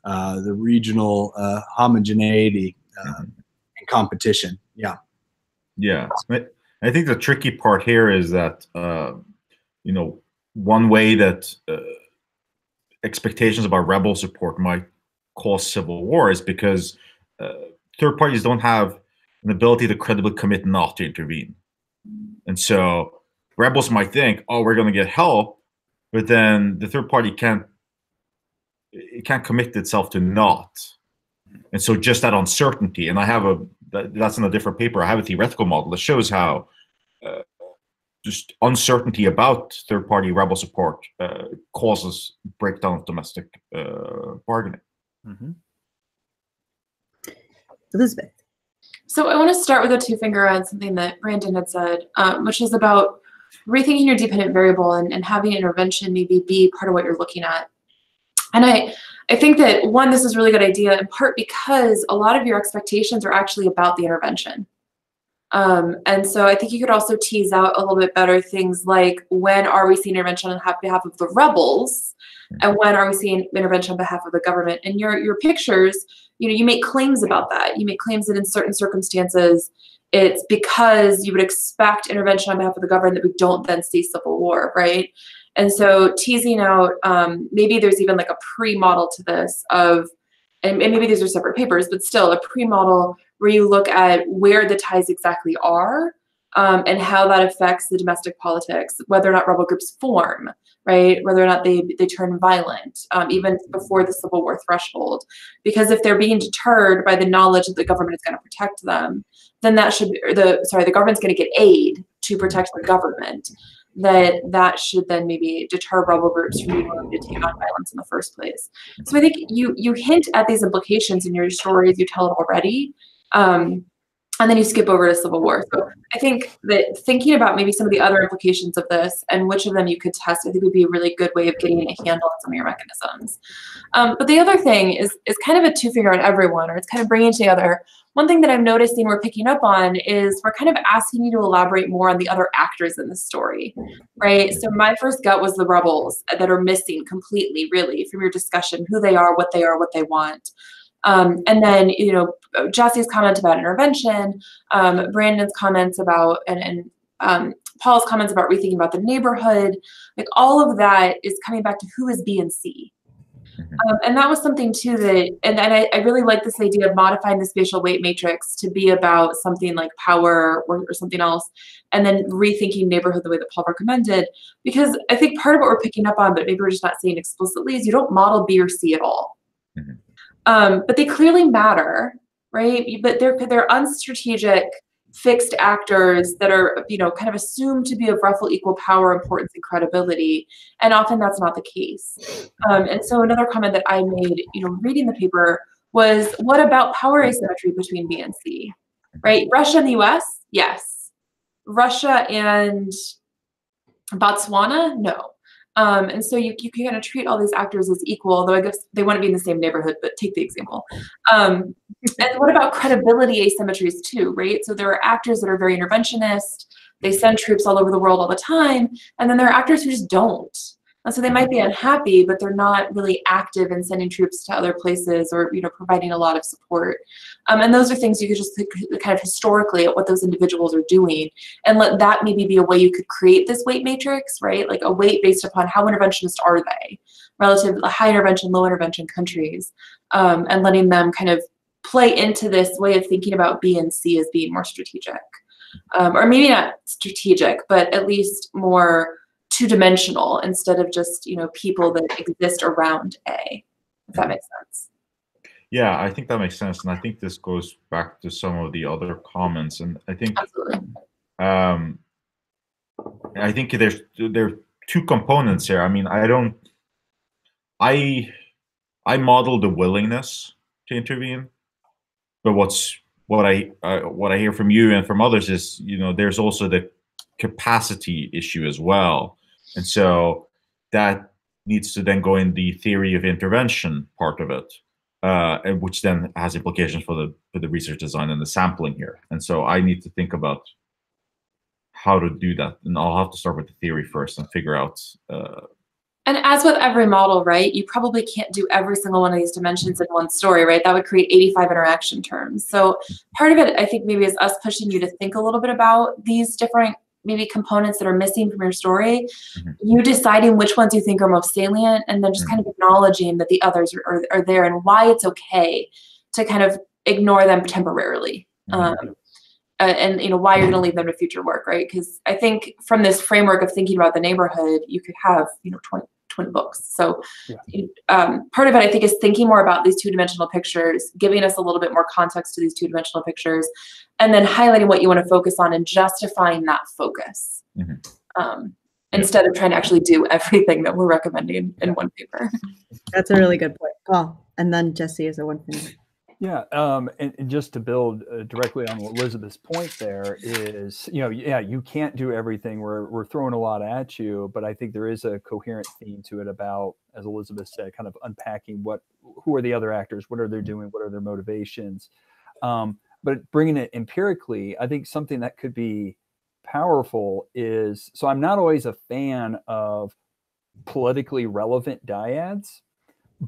the regional homogeneity and competition. Yeah. Yeah. I think the tricky part here is that, one way that expectations about rebel support might cause civil war is because third parties don't have an ability to credibly commit not to intervene. And so rebels might think, oh, we're going to get help, but then the third party can't commit itself to not. And so just that uncertainty, and I have that's in a different paper, I have a theoretical model that shows how just uncertainty about third-party rebel support causes breakdown of domestic bargaining. Elizabeth. So I want to start with a two-finger on something that Brandon had said, which is about rethinking your dependent variable and having intervention maybe be part of what you're looking at. And I think that, one, this is a really good idea, in part because a lot of your expectations are actually about the intervention. And so I think you could also tease out a little bit better things like, when are we seeing intervention on behalf of the rebels, and when are we seeing intervention on behalf of the government? And your pictures, you make claims about that. You make claims that in certain circumstances, it's because you would expect intervention on behalf of the government that we don't then see civil war, right? And so teasing out, maybe there's even like a pre-model to this of, and maybe these are separate papers, but still a pre-model where you look at where the ties exactly are, and how that affects the domestic politics, whether or not rebel groups form, right? Whether or not they turn violent, even before the Civil War threshold. Because if they're being deterred by the knowledge that the government is going to protect them, then that should be, the government's going to get aid to protect the government. That should then maybe deter rebel groups from being willing to take on violence in the first place. So I think you hint at these implications in your stories, you tell it already, and then you skip over to Civil War. So I think that thinking about maybe some of the other implications of this and which of them you could test, I think would be a really good way of getting a handle on some of your mechanisms. But the other thing is kind of a two-finger on everyone, or it's kind of bringing together. One thing that I'm noticing we're picking up on is we're kind of asking you to elaborate more on the other actors in the story, right? So my first gut was the rebels that are missing completely, really, from your discussion, who they are, what they want. And then, Jesse's comment about intervention, Brandon's comments about, and Paul's comments about rethinking about the neighborhood, like all of that is coming back to who is B and C. And that was something too that, and I really like this idea of modifying the spatial weight matrix to be about something like power or something else, and then rethinking neighborhood the way that Paul recommended, because I think part of what we're picking up on, but maybe we're just not saying explicitly, is you don't model B or C at all. But they clearly matter, right? But they're unstrategic, fixed actors that are, kind of assumed to be of roughly equal power, importance, and credibility. And often that's not the case. And so another comment that I made, reading the paper was, what about power asymmetry between B and C, right? Russia and the US, yes. Russia and Botswana, no. And so you can kind of treat all these actors as equal, although I guess they want to be in the same neighborhood, but take the example. And what about credibility asymmetries too, right? So there are actors that are very interventionist, they send troops all over the world all the time, and then there are actors who just don't. And so they might be unhappy, but they're not really active in sending troops to other places or, you know, providing a lot of support. And those are things you could just think kind of historically at what those individuals are doing, and let that maybe be a way you could create this weight matrix, right? Like a weight based upon how interventionist are they relative to high intervention, low intervention countries, and letting them kind of play into this way of thinking about B and C as being more strategic. Or maybe not strategic, but at least more two-dimensional instead of just, you know, people that exist around A, if that makes sense. Yeah, I think that makes sense, and I think this goes back to some of the other comments, and I think I think there are two components here. I mean, I model the willingness to intervene, but what I hear from you and from others is, you know, there's also the capacity issue as well. And so that needs to then go in the theory of intervention part of it, and which then has implications for the research design and the sampling here. And so I need to think about how to do that. And I'll have to start with the theory first and figure out. And as with every model, right, you probably can't do every single one of these dimensions in one story, right? That would create 85 interaction terms. So part of it, I think, maybe is us pushing you to think a little bit about these different maybe components that are missing from your story, you deciding which ones you think are most salient, and then just kind of acknowledging that the others are there and why it's okay to kind of ignore them temporarily. And, you know, why you're going to leave them to future work, right? Because I think from this framework of thinking about the neighborhood, you could have, you know, 20 books. So part of it, I think, is thinking more about these two-dimensional pictures, giving us a little bit more context to these two-dimensional pictures, and then highlighting what you want to focus on and justifying that focus instead of trying to actually do everything that we're recommending in one paper. That's a really good point. Oh, and then Jesse is a one thing. Yeah, and just to build directly on Elizabeth's point there is, you know, yeah, you can't do everything. We're throwing a lot at you, but I think there is a coherent theme to it about, as Elizabeth said, kind of unpacking who are the other actors, what are they doing, what are their motivations. But bringing it empirically, I think something that could be powerful is, so I'm not always a fan of politically relevant dyads,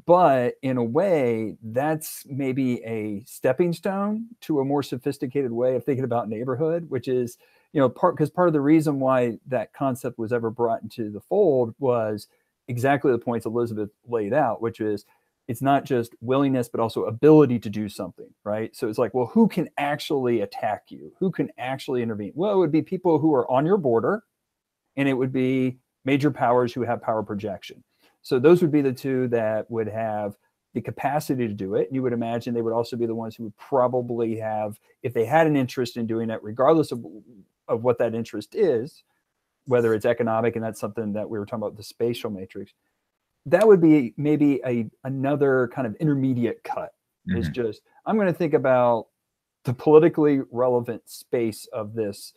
but in a way, that's maybe a stepping stone to a more sophisticated way of thinking about neighborhood, which is, you know, part of the reason why that concept was ever brought into the fold was exactly the points Elizabeth laid out, which is it's not just willingness, but also ability to do something, right? So it's like, well, who can actually attack you? Who can actually intervene? Well, it would be people who are on your border, and it would be major powers who have power projection. So those would be the two that would have the capacity to do it. You would imagine they would also be the ones who would probably have, if they had an interest in doing it, regardless of what that interest is, whether it's economic, and that's something that we were talking about, the spatial matrix, that would be maybe another kind of intermediate cut. Is just, I'm going to think about the politically relevant space of these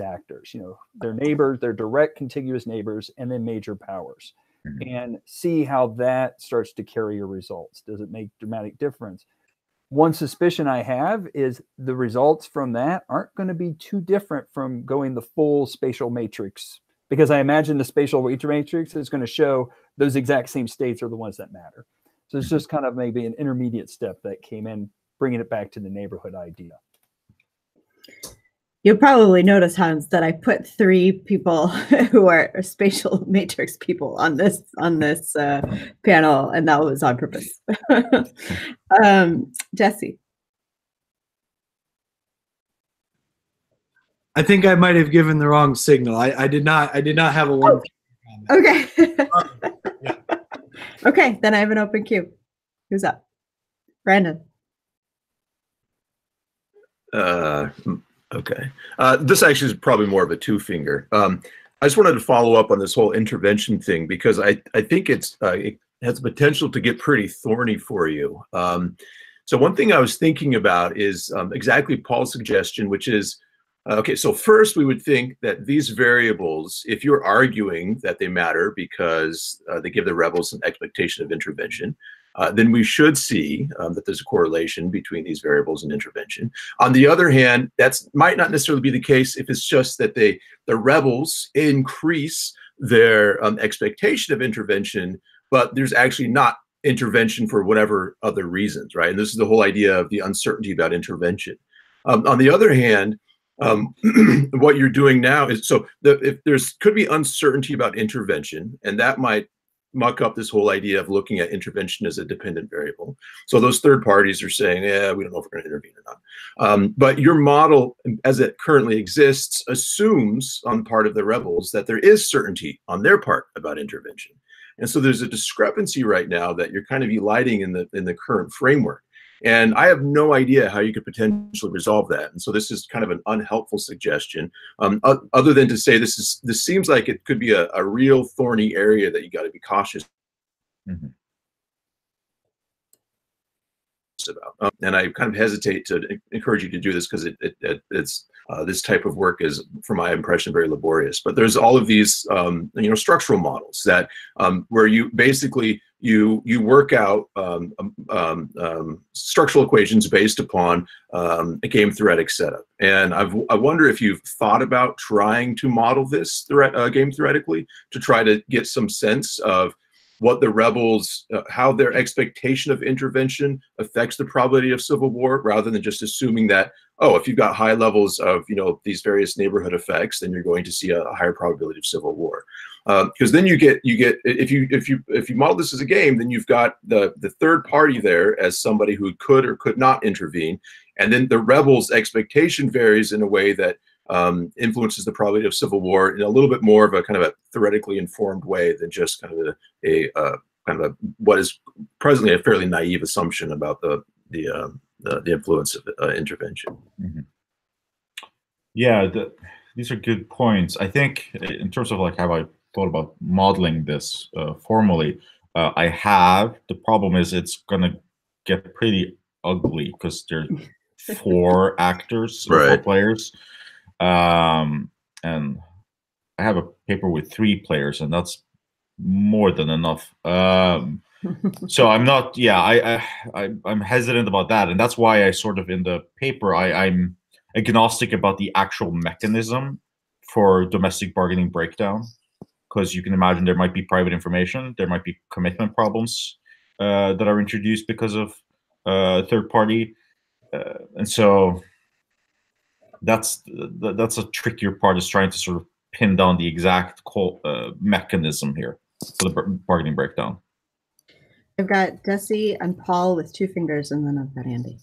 actors, you know, their neighbors, their direct contiguous neighbors, and then major powers. And see how that starts to carry your results. Does it make dramatic difference? One suspicion I have is the results from that aren't going to be too different from going the full spatial matrix, because I imagine the spatial matrix is going to show those exact same states are the ones that matter. So it's just kind of maybe an intermediate step that came in, bringing it back to the neighborhood idea. You'll probably notice, Hans, that I put 3 people who are spatial matrix people on this panel, and that was on purpose. Jesse. I think I might have given the wrong signal. I did not have a one. Okay. Okay, then I have an open queue. Who's up? Brandon. Okay. This actually is probably more of a two-finger. I just wanted to follow up on this whole intervention thing, because I think it has the potential to get pretty thorny for you. So one thing I was thinking about is exactly Paul's suggestion, which is, okay, so first we would think that these variables, if you're arguing that they matter because they give the rebels an expectation of intervention, then we should see that there's a correlation between these variables and intervention. On the other hand, that might not necessarily be the case if it's just that the rebels increase their expectation of intervention, but there's actually not intervention for whatever other reasons, right? And this is the whole idea of the uncertainty about intervention. On the other hand, what you're doing now is, so if there's could be uncertainty about intervention, and that might muck up this whole idea of looking at intervention as a dependent variable. So those third parties are saying, yeah, we don't know if we're going to intervene or not. But your model, as it currently exists, assumes on part of the rebels that there is certainty on their part about intervention. And so there's a discrepancy right now that you're kind of eliding in the current framework. And I have no idea how you could potentially resolve that. And so this is kind of an unhelpful suggestion, other than to say this seems like it could be a real thorny area that you got to be cautious about. And I kind of hesitate to encourage you to do this because it's this type of work is, from my impression, very laborious. But there's all of these structural models that where you basically you work out structural equations based upon a game theoretic setup. And I wonder if you've thought about trying to model this game theoretically to try to get some sense of what the rebels, how their expectation of intervention affects the probability of civil war, rather than just assuming that, oh, if you've got high levels of these various neighborhood effects, then you're going to see a higher probability of civil war. Because then you get if you model this as a game, then you've got the third party there as somebody who could or could not intervene, and then the rebels' expectation varies in a way that influences the probability of civil war in a little bit more of a kind of a theoretically informed way than just kind of a what is presently a fairly naive assumption about the influence of intervention. Mm-hmm. Yeah, these are good points. I think in terms of like how I thought about modeling this formally, I have. The problem is it's gonna get pretty ugly because there's 4 actors, or 4 players. And I have a paper with 3 players, and that's more than enough. So I'm not, I'm hesitant about that, and that's why I sort of in the paper I'm agnostic about the actual mechanism for domestic bargaining breakdown, because you can imagine there might be private information, there might be commitment problems that are introduced because of third party, and so. That's a trickier part, is trying to sort of pin down the exact mechanism here for the bargaining breakdown. I've got Desi and Paul with 2 fingers, and then I've got Andy.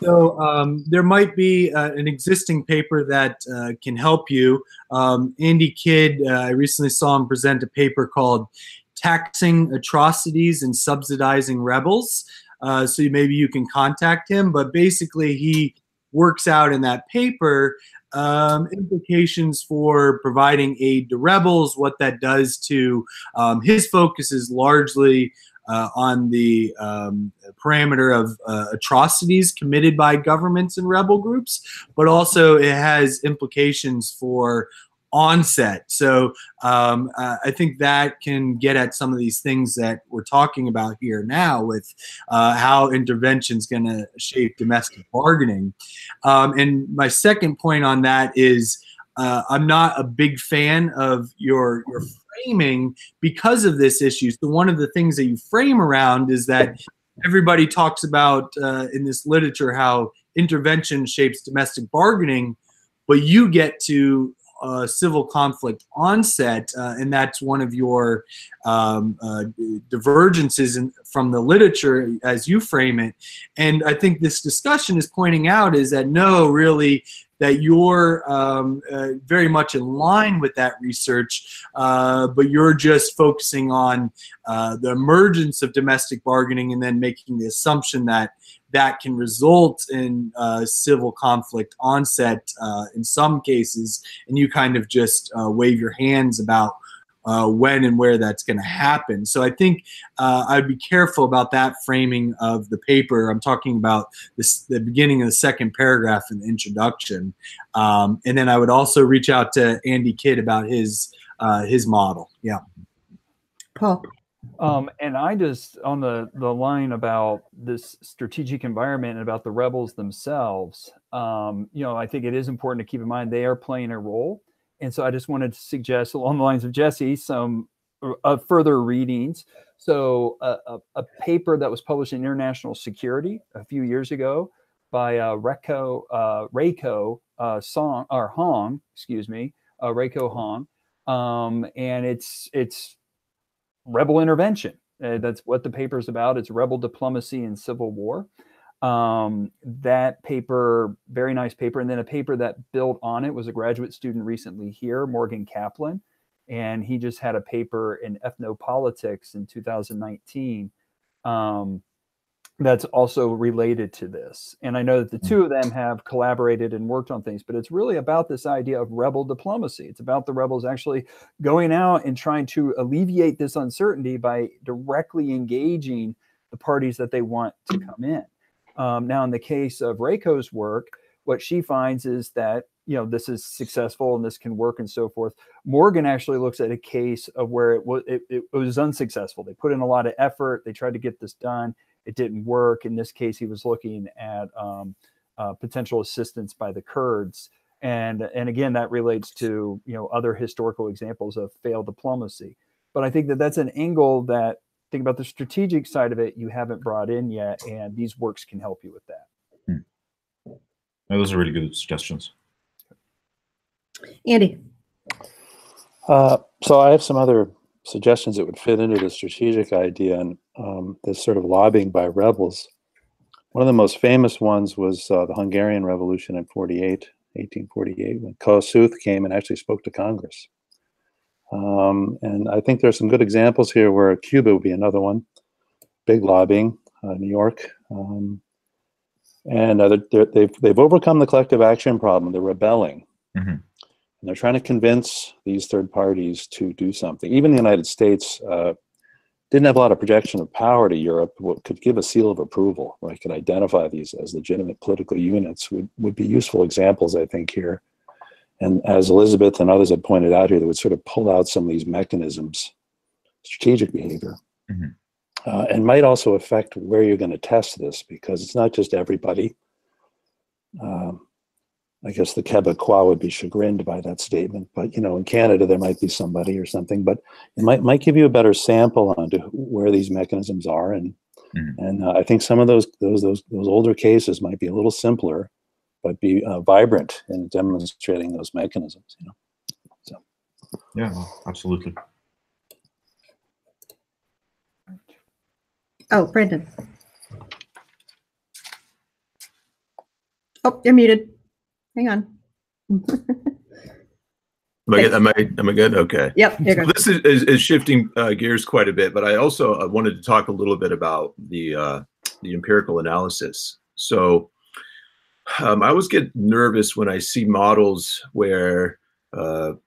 So there might be an existing paper that can help you. Andy Kidd, I recently saw him present a paper called Taxing Atrocities and Subsidizing Rebels. So maybe you can contact him, but basically he works out in that paper implications for providing aid to rebels, what that does to his focus is largely on the parameter of atrocities committed by governments and rebel groups, but also it has implications for Onset. So I think that can get at some of these things that we're talking about here now with how intervention is going to shape domestic bargaining. And my second point on that is I'm not a big fan of your framing because of this issue. So one of the things that you frame around is that everybody talks about in this literature how intervention shapes domestic bargaining, but you get to civil conflict onset, and that's one of your divergences from the literature as you frame it. And I think this discussion is pointing out is that no, really, that you're very much in line with that research, but you're just focusing on the emergence of domestic bargaining and then making the assumption that that can result in civil conflict onset in some cases, and you kind of just wave your hands about when and where that's going to happen. So I think I'd be careful about that framing of the paper. I'm talking about the beginning of the second paragraph in the introduction. And then I would also reach out to Andy Kidd about his model. Yeah. Paul. And I just, on the line about this strategic environment and about the rebels themselves, I think it is important to keep in mind they are playing a role. And so I just wanted to suggest, along the lines of Jesse, some further readings. So a paper that was published in International Security a few years ago by Reiko Hong, and it's rebel intervention. That's what the paper is about. It's rebel diplomacy and civil war. That paper, very nice paper. And then a paper that built on it was a graduate student recently here, Morgan Kaplan. And he just had a paper in ethnopolitics in 2019 that's also related to this. And I know that the two of them have collaborated and worked on things, but it's really about this idea of rebel diplomacy. It's about the rebels actually going out and trying to alleviate this uncertainty by directly engaging the parties that they want to come in. Now, in the case of Reiko's work, what she finds is that, this is successful and this can work and so forth. Morgan actually looks at a case of where it was unsuccessful. They put in a lot of effort. They tried to get this done. It didn't work. In this case, he was looking at potential assistance by the Kurds. And again, that relates to, other historical examples of failed diplomacy. But I think that that's an angle that, think about the strategic side of it, you haven't brought in yet, and these works can help you with that. Those are really good suggestions. Andy. So I have some other suggestions that would fit into the strategic idea and this sort of lobbying by rebels. One of the most famous ones was the Hungarian Revolution in 1848, when Kossuth came and actually spoke to Congress. And I think there's some good examples here where Cuba would be another one. Big lobbying, New York. And they've overcome the collective action problem. They're rebelling. Mm-hmm. And they're trying to convince these third parties to do something. Even the United States didn't have a lot of projection of power to Europe. What could give a seal of approval, where I could identify these as legitimate political units, would be useful examples, I think, here. And as Elizabeth and others had pointed out here, that would sort of pull out some of these mechanisms, strategic behavior, and might also affect where you're going to test this, because it's not just everybody. I guess the Quebecois would be chagrined by that statement, but in Canada there might be somebody or something. But it might give you a better sample onto where these mechanisms are, and I think some of those older cases might be a little simpler, but be vibrant in demonstrating those mechanisms. So. Yeah, absolutely. Oh, Brandon. Oh, you're muted. Hang on. Am I good? Okay. Yep, you're good. So this is shifting gears quite a bit, but I also wanted to talk a little bit about the empirical analysis. So I always get nervous when I see models where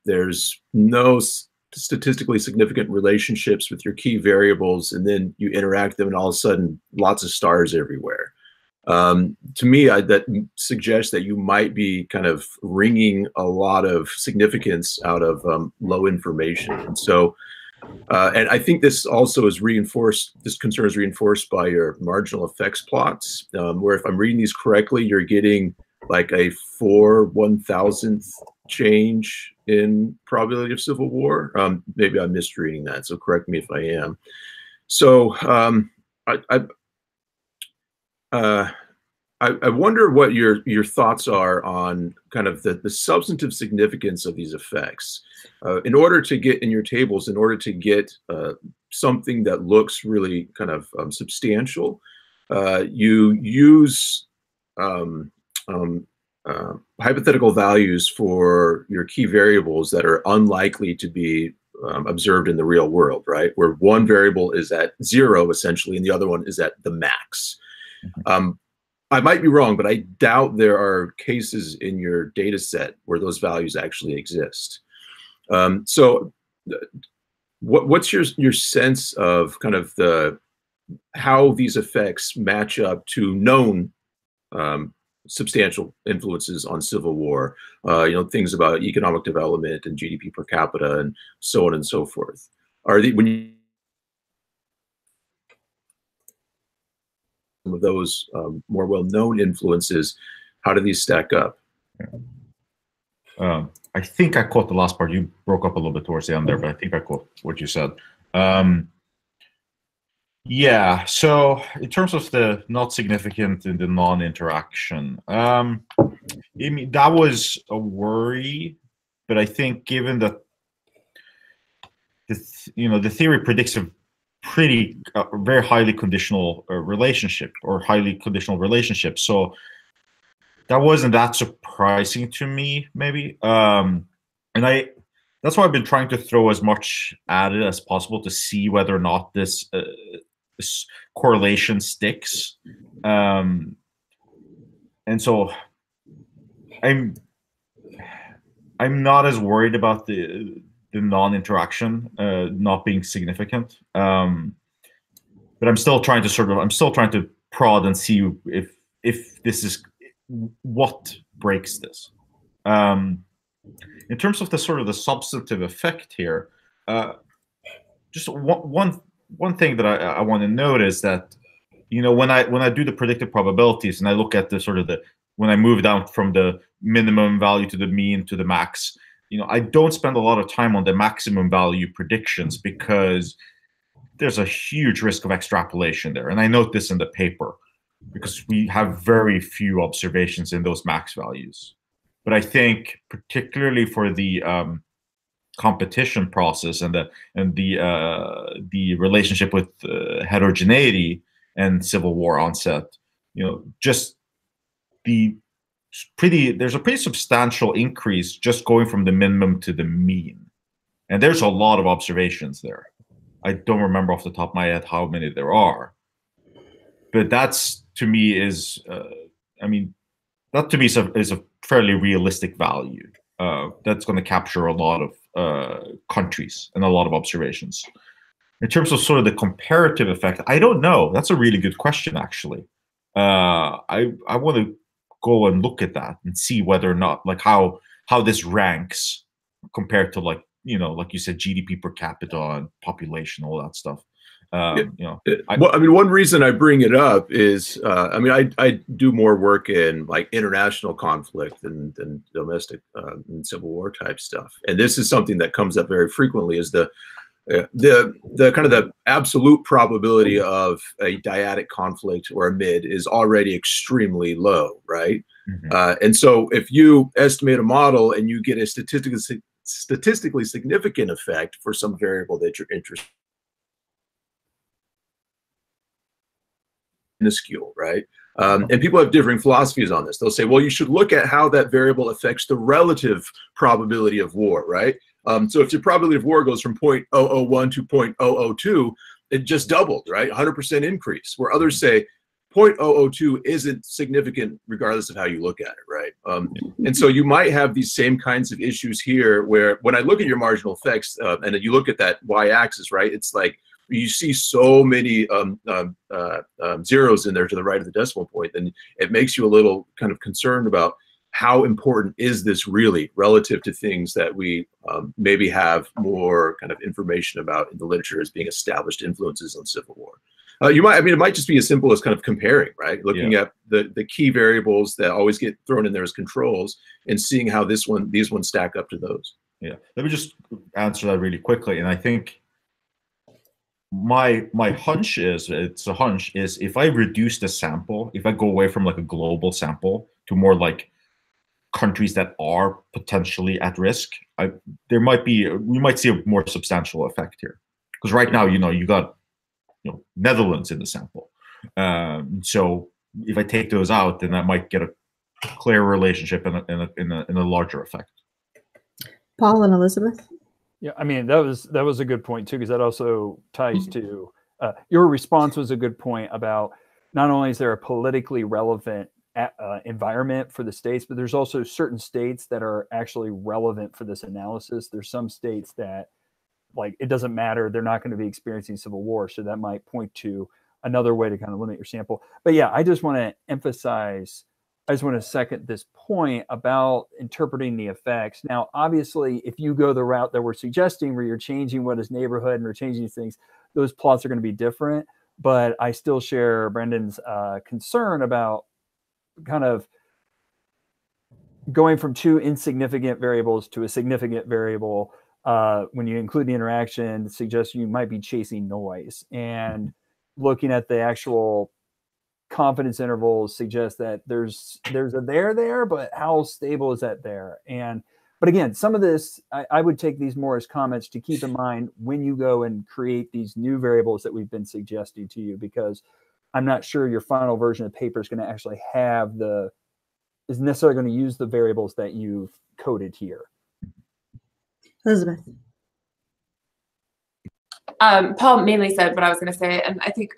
there's no statistically significant relationships with your key variables, and then you interact them and all of a sudden lots of stars everywhere. To me, that suggests that you might be kind of wringing a lot of significance out of low information. And so, and I think this also is reinforced, this concern is reinforced by your marginal effects plots, where if I'm reading these correctly, you're getting like a 4/1000th change in probability of civil war. Maybe I'm misreading that, so correct me if I am. So I wonder what your thoughts are on kind of the substantive significance of these effects. In order to get in your tables, in order to get something that looks really kind of substantial, you use hypothetical values for your key variables that are unlikely to be observed in the real world, right? Where one variable is at 0 essentially, and the other one is at the max. I might be wrong, but I doubt there are cases in your data set where those values actually exist. So what's your sense of kind of how these effects match up to known substantial influences on civil war? Things about economic development and GDP per capita and so on and so forth. When you some of those more well-known influences, how do these stack up? I think I caught the last part. You broke up a little bit towards the end there, but I think I caught what you said. Yeah, so in terms of the not significant and the non-interaction, I mean, that was a worry, but I think given that the theory predicts a very highly conditional relationship or highly conditional relationship, so that wasn't that surprising to me, maybe. And that's why I've been trying to throw as much at it as possible to see whether or not this correlation sticks. And so I'm not as worried about the non-interaction not being significant. But I'm still trying to prod and see if this is what breaks this. In terms of the sort of the substantive effect here, just one thing that I want to note is that, when I do the predictive probabilities and I look at the sort of when I move down from the minimum value to the mean to the max, I don't spend a lot of time on the maximum value predictions because there's a huge risk of extrapolation there. And I note this in the paper because we have very few observations in those max values. But I think particularly for the competition process and the relationship with heterogeneity and Civil War onset, just there's a pretty substantial increase just going from the minimum to the mean, and there's a lot of observations there. I don't remember off the top of my head how many there are, but that's to me is a fairly realistic value. That's going to capture a lot of countries and a lot of observations. In terms of sort of the comparative effect, I don't know. That's a really good question, actually. I want to go and look at that and see whether or not, like, how this ranks compared to, like you said, GDP per capita and population, all that stuff. One reason I bring it up is, I do more work in like international conflict than domestic and Civil War type stuff, and this is something that comes up very frequently: is the kind of the absolute probability of a dyadic conflict or a mid is already extremely low, right? Mm-hmm. And so if you estimate a model and you get a statistically significant effect for some variable that you're interested in, minuscule, right? And people have differing philosophies on this. They'll say, well, you should look at how that variable affects the relative probability of war, right? So if your probability of war goes from 0.001 to 0.002, it just doubled, right? 100% increase. Where others say 0.002 isn't significant regardless of how you look at it, right? And so you might have these same kinds of issues here where when I look at your marginal effects and you look at that y-axis, right? It's like you see so many zeros in there to the right of the decimal point, and it makes you a little kind of concerned about how important is this really relative to things that we maybe have more kind of information about in the literature as being established influences on Civil War. It might just be as simple as kind of comparing, right? Looking at the key variables that always get thrown in there as controls and seeing how these ones stack up to those. Yeah, let me just answer that really quickly. And I think my hunch is, if I reduce the sample, if I go away from like a global sample to more like countries that are potentially at risk, we might see a more substantial effect here. Because right now, you got Netherlands in the sample. So if I take those out, then I might get a clear relationship in a larger effect. Paul and Elizabeth? Yeah, that was a good point too, because that also ties to your response was a good point about not only is there a politically relevant environment for the states, but there's also certain states that are actually relevant for this analysis. There's some states that like it doesn't matter. They're not going to be experiencing civil war. So that might point to another way to kind of limit your sample. But yeah, I just want to emphasize, I just want to second this point about interpreting the effects. Now, obviously, if you go the route that we're suggesting, where you're changing what is neighborhood and we're changing these things, those plots are going to be different. But I still share Brendan's concern about kind of going from two insignificant variables to a significant variable. When you include the interaction, suggests you might be chasing noise. And looking at the actual confidence intervals suggests that there's a there, but how stable is that there? But again, some of this, I would take these more as comments to keep in mind when you go and create these new variables that we've been suggesting to you, because I'm not sure your final version of the paper is going to actually have is necessarily going to use the variables that you've coded here. Elizabeth. Paul mainly said what I was going to say, and I think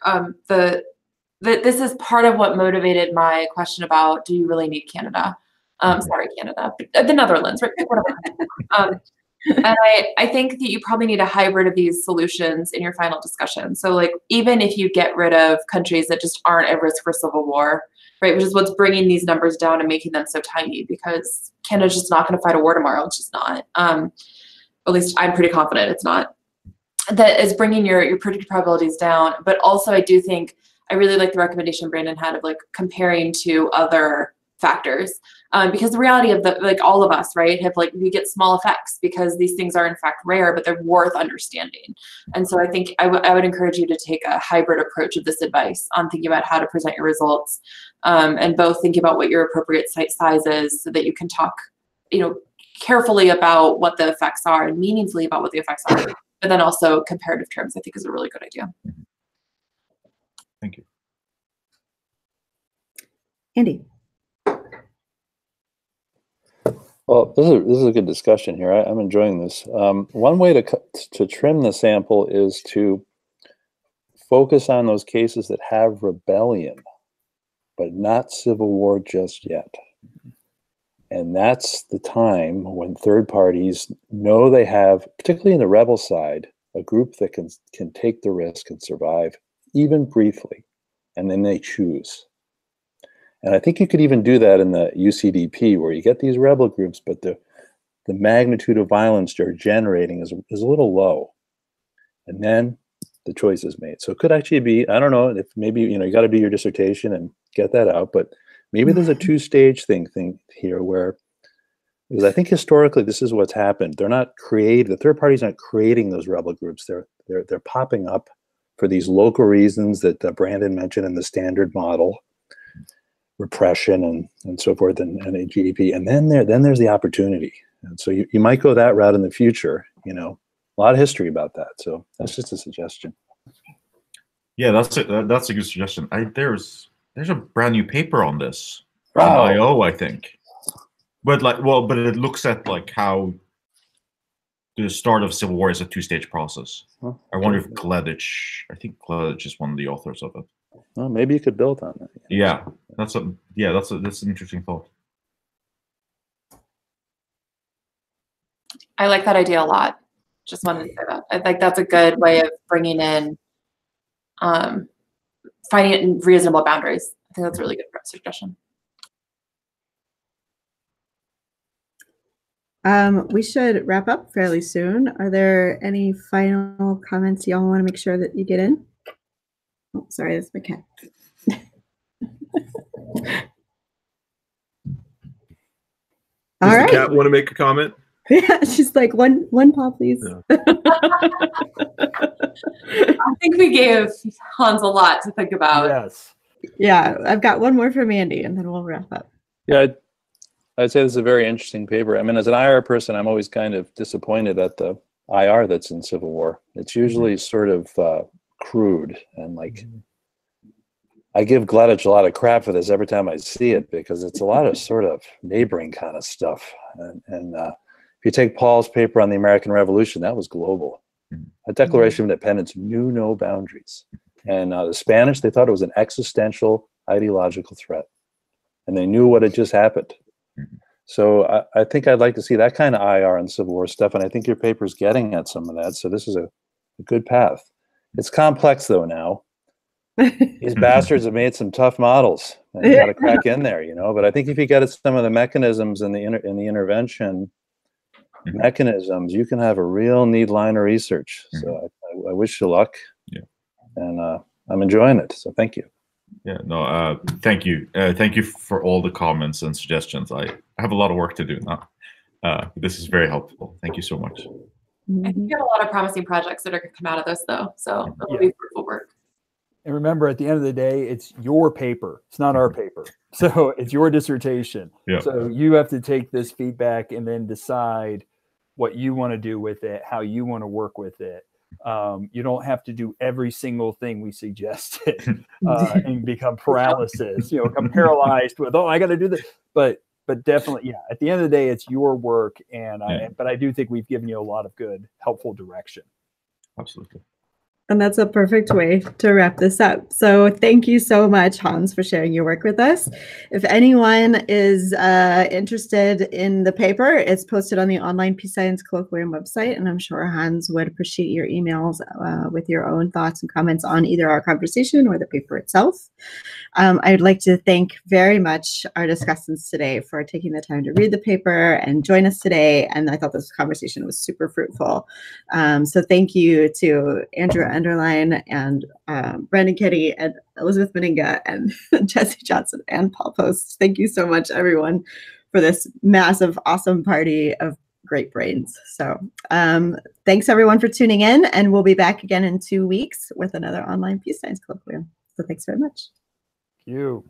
this is part of what motivated my question about, do you really need Canada? Sorry, Canada, but the Netherlands, right? Whatever. And I think that you probably need a hybrid of these solutions in your final discussion. So like, even if you get rid of countries that just aren't at risk for civil war, right, which is what's bringing these numbers down and making them so tiny, because Canada's just not going to fight a war tomorrow. It's just not. At least I'm pretty confident it's not. That is bringing your predicted probabilities down. But also, I do think I really like the recommendation Brandon had of like comparing to other factors, because the reality of all of us, right, we get small effects because these things are in fact rare, but they're worth understanding. And so I think I would encourage you to take a hybrid approach of this advice on thinking about how to present your results, and both thinking about what your appropriate size is, so that you can talk, carefully about what the effects are and meaningfully about what the effects are, but then also comparative terms, I think, is a really good idea. Thank you. Andy. Well, this is a good discussion here. I'm enjoying this. One way to trim the sample is to focus on those cases that have rebellion, but not civil war just yet. And that's the time when third parties know they have, particularly in the rebel side, a group that can take the risk and survive, even briefly, and then they choose. And I think you could even do that in the UCDP, where you get these rebel groups, but the magnitude of violence they're generating is a little low. And then the choice is made. So it could actually be, I don't know, if maybe, you got to do your dissertation and get that out, but maybe there's a two-stage thing here where, because I think historically this is what's happened. They're not the third party's not creating those rebel groups. They're popping up for these local reasons that Brandon mentioned in the standard model, repression and so forth, and a GDP. And then there's the opportunity. And so you might go that route in the future, a lot of history about that. So that's just a suggestion. Yeah, that's a good suggestion. There's a brand new paper on this from IO, I think. But but it looks at how the start of civil war is a two-stage process. Oh, I wonder if Gleditsch is one of the authors of it. Well, maybe you could build on that. Yeah, that's an interesting thought. I like that idea a lot. Just wanted to say that. I think that's a good way of bringing in, finding it in reasonable boundaries. I think that's a really good suggestion. We should wrap up fairly soon. Are there any final comments y'all want to make sure that you get in? Oh, sorry, that's my cat. All right. Does the cat want to make a comment? Yeah, she's like, one paw, please. Yeah. I think we gave Hans a lot to think about. Yes. Yeah, I've got one more from Andy, and then we'll wrap up. Yeah, I'd say this is a very interesting paper. I mean, as an IR person, I'm always kind of disappointed at the IR that's in Civil War. It's usually sort of crude, and I give Gleditsch a lot of crap for this every time I see it, because it's a lot of sort of neighboring kind of stuff. And if you take Paul's paper on the American Revolution, that was global. A Declaration of Independence knew no boundaries. And the Spanish, they thought it was an existential ideological threat. And they knew what had just happened. So I think I'd like to see that kind of IR and Civil War stuff, and I think your paper's getting at some of that. So this is a good path. It's complex though now. These bastards have made some tough models, and you got to crack in there, you know. But I think if you get at some of the mechanisms in the intervention mechanisms, you can have a real neat line of research. So I wish you luck. Yeah. And I'm enjoying it. So thank you. Yeah, no, thank you. Thank you for all the comments and suggestions. I have a lot of work to do now. This is very helpful. Thank you so much. I think you have a lot of promising projects that are going to come out of this, though. So it'll be fruitful work. And remember, at the end of the day, it's your paper. It's not our paper. So it's your dissertation. Yeah. So you have to take this feedback and then decide what you want to do with it, how you want to work with it. You don't have to do every single thing we suggested and become paralysis, you know, become paralyzed with, oh, I got to do this. But definitely, yeah, at the end of the day, it's your work. And but I do think we've given you a lot of good, helpful direction. Absolutely. And that's a perfect way to wrap this up. So thank you so much, Hans, for sharing your work with us. If anyone is interested in the paper, it's posted on the online Peace Science Colloquium website, and I'm sure Hans would appreciate your emails with your own thoughts and comments on either our conversation or the paper itself. I'd like to thank very much our discussants today for taking the time to read the paper and join us today. And I thought this conversation was super fruitful. So thank you to Andrew Enterline and Brandon Kinne and Elizabeth Menninga and Jesse Johnson and Paul Poast. Thank you so much, everyone, for this massive, awesome party of great brains. So thanks, everyone, for tuning in. And we'll be back again in 2 weeks with another online Peace Science Colloquium. So thanks very much. Thank you.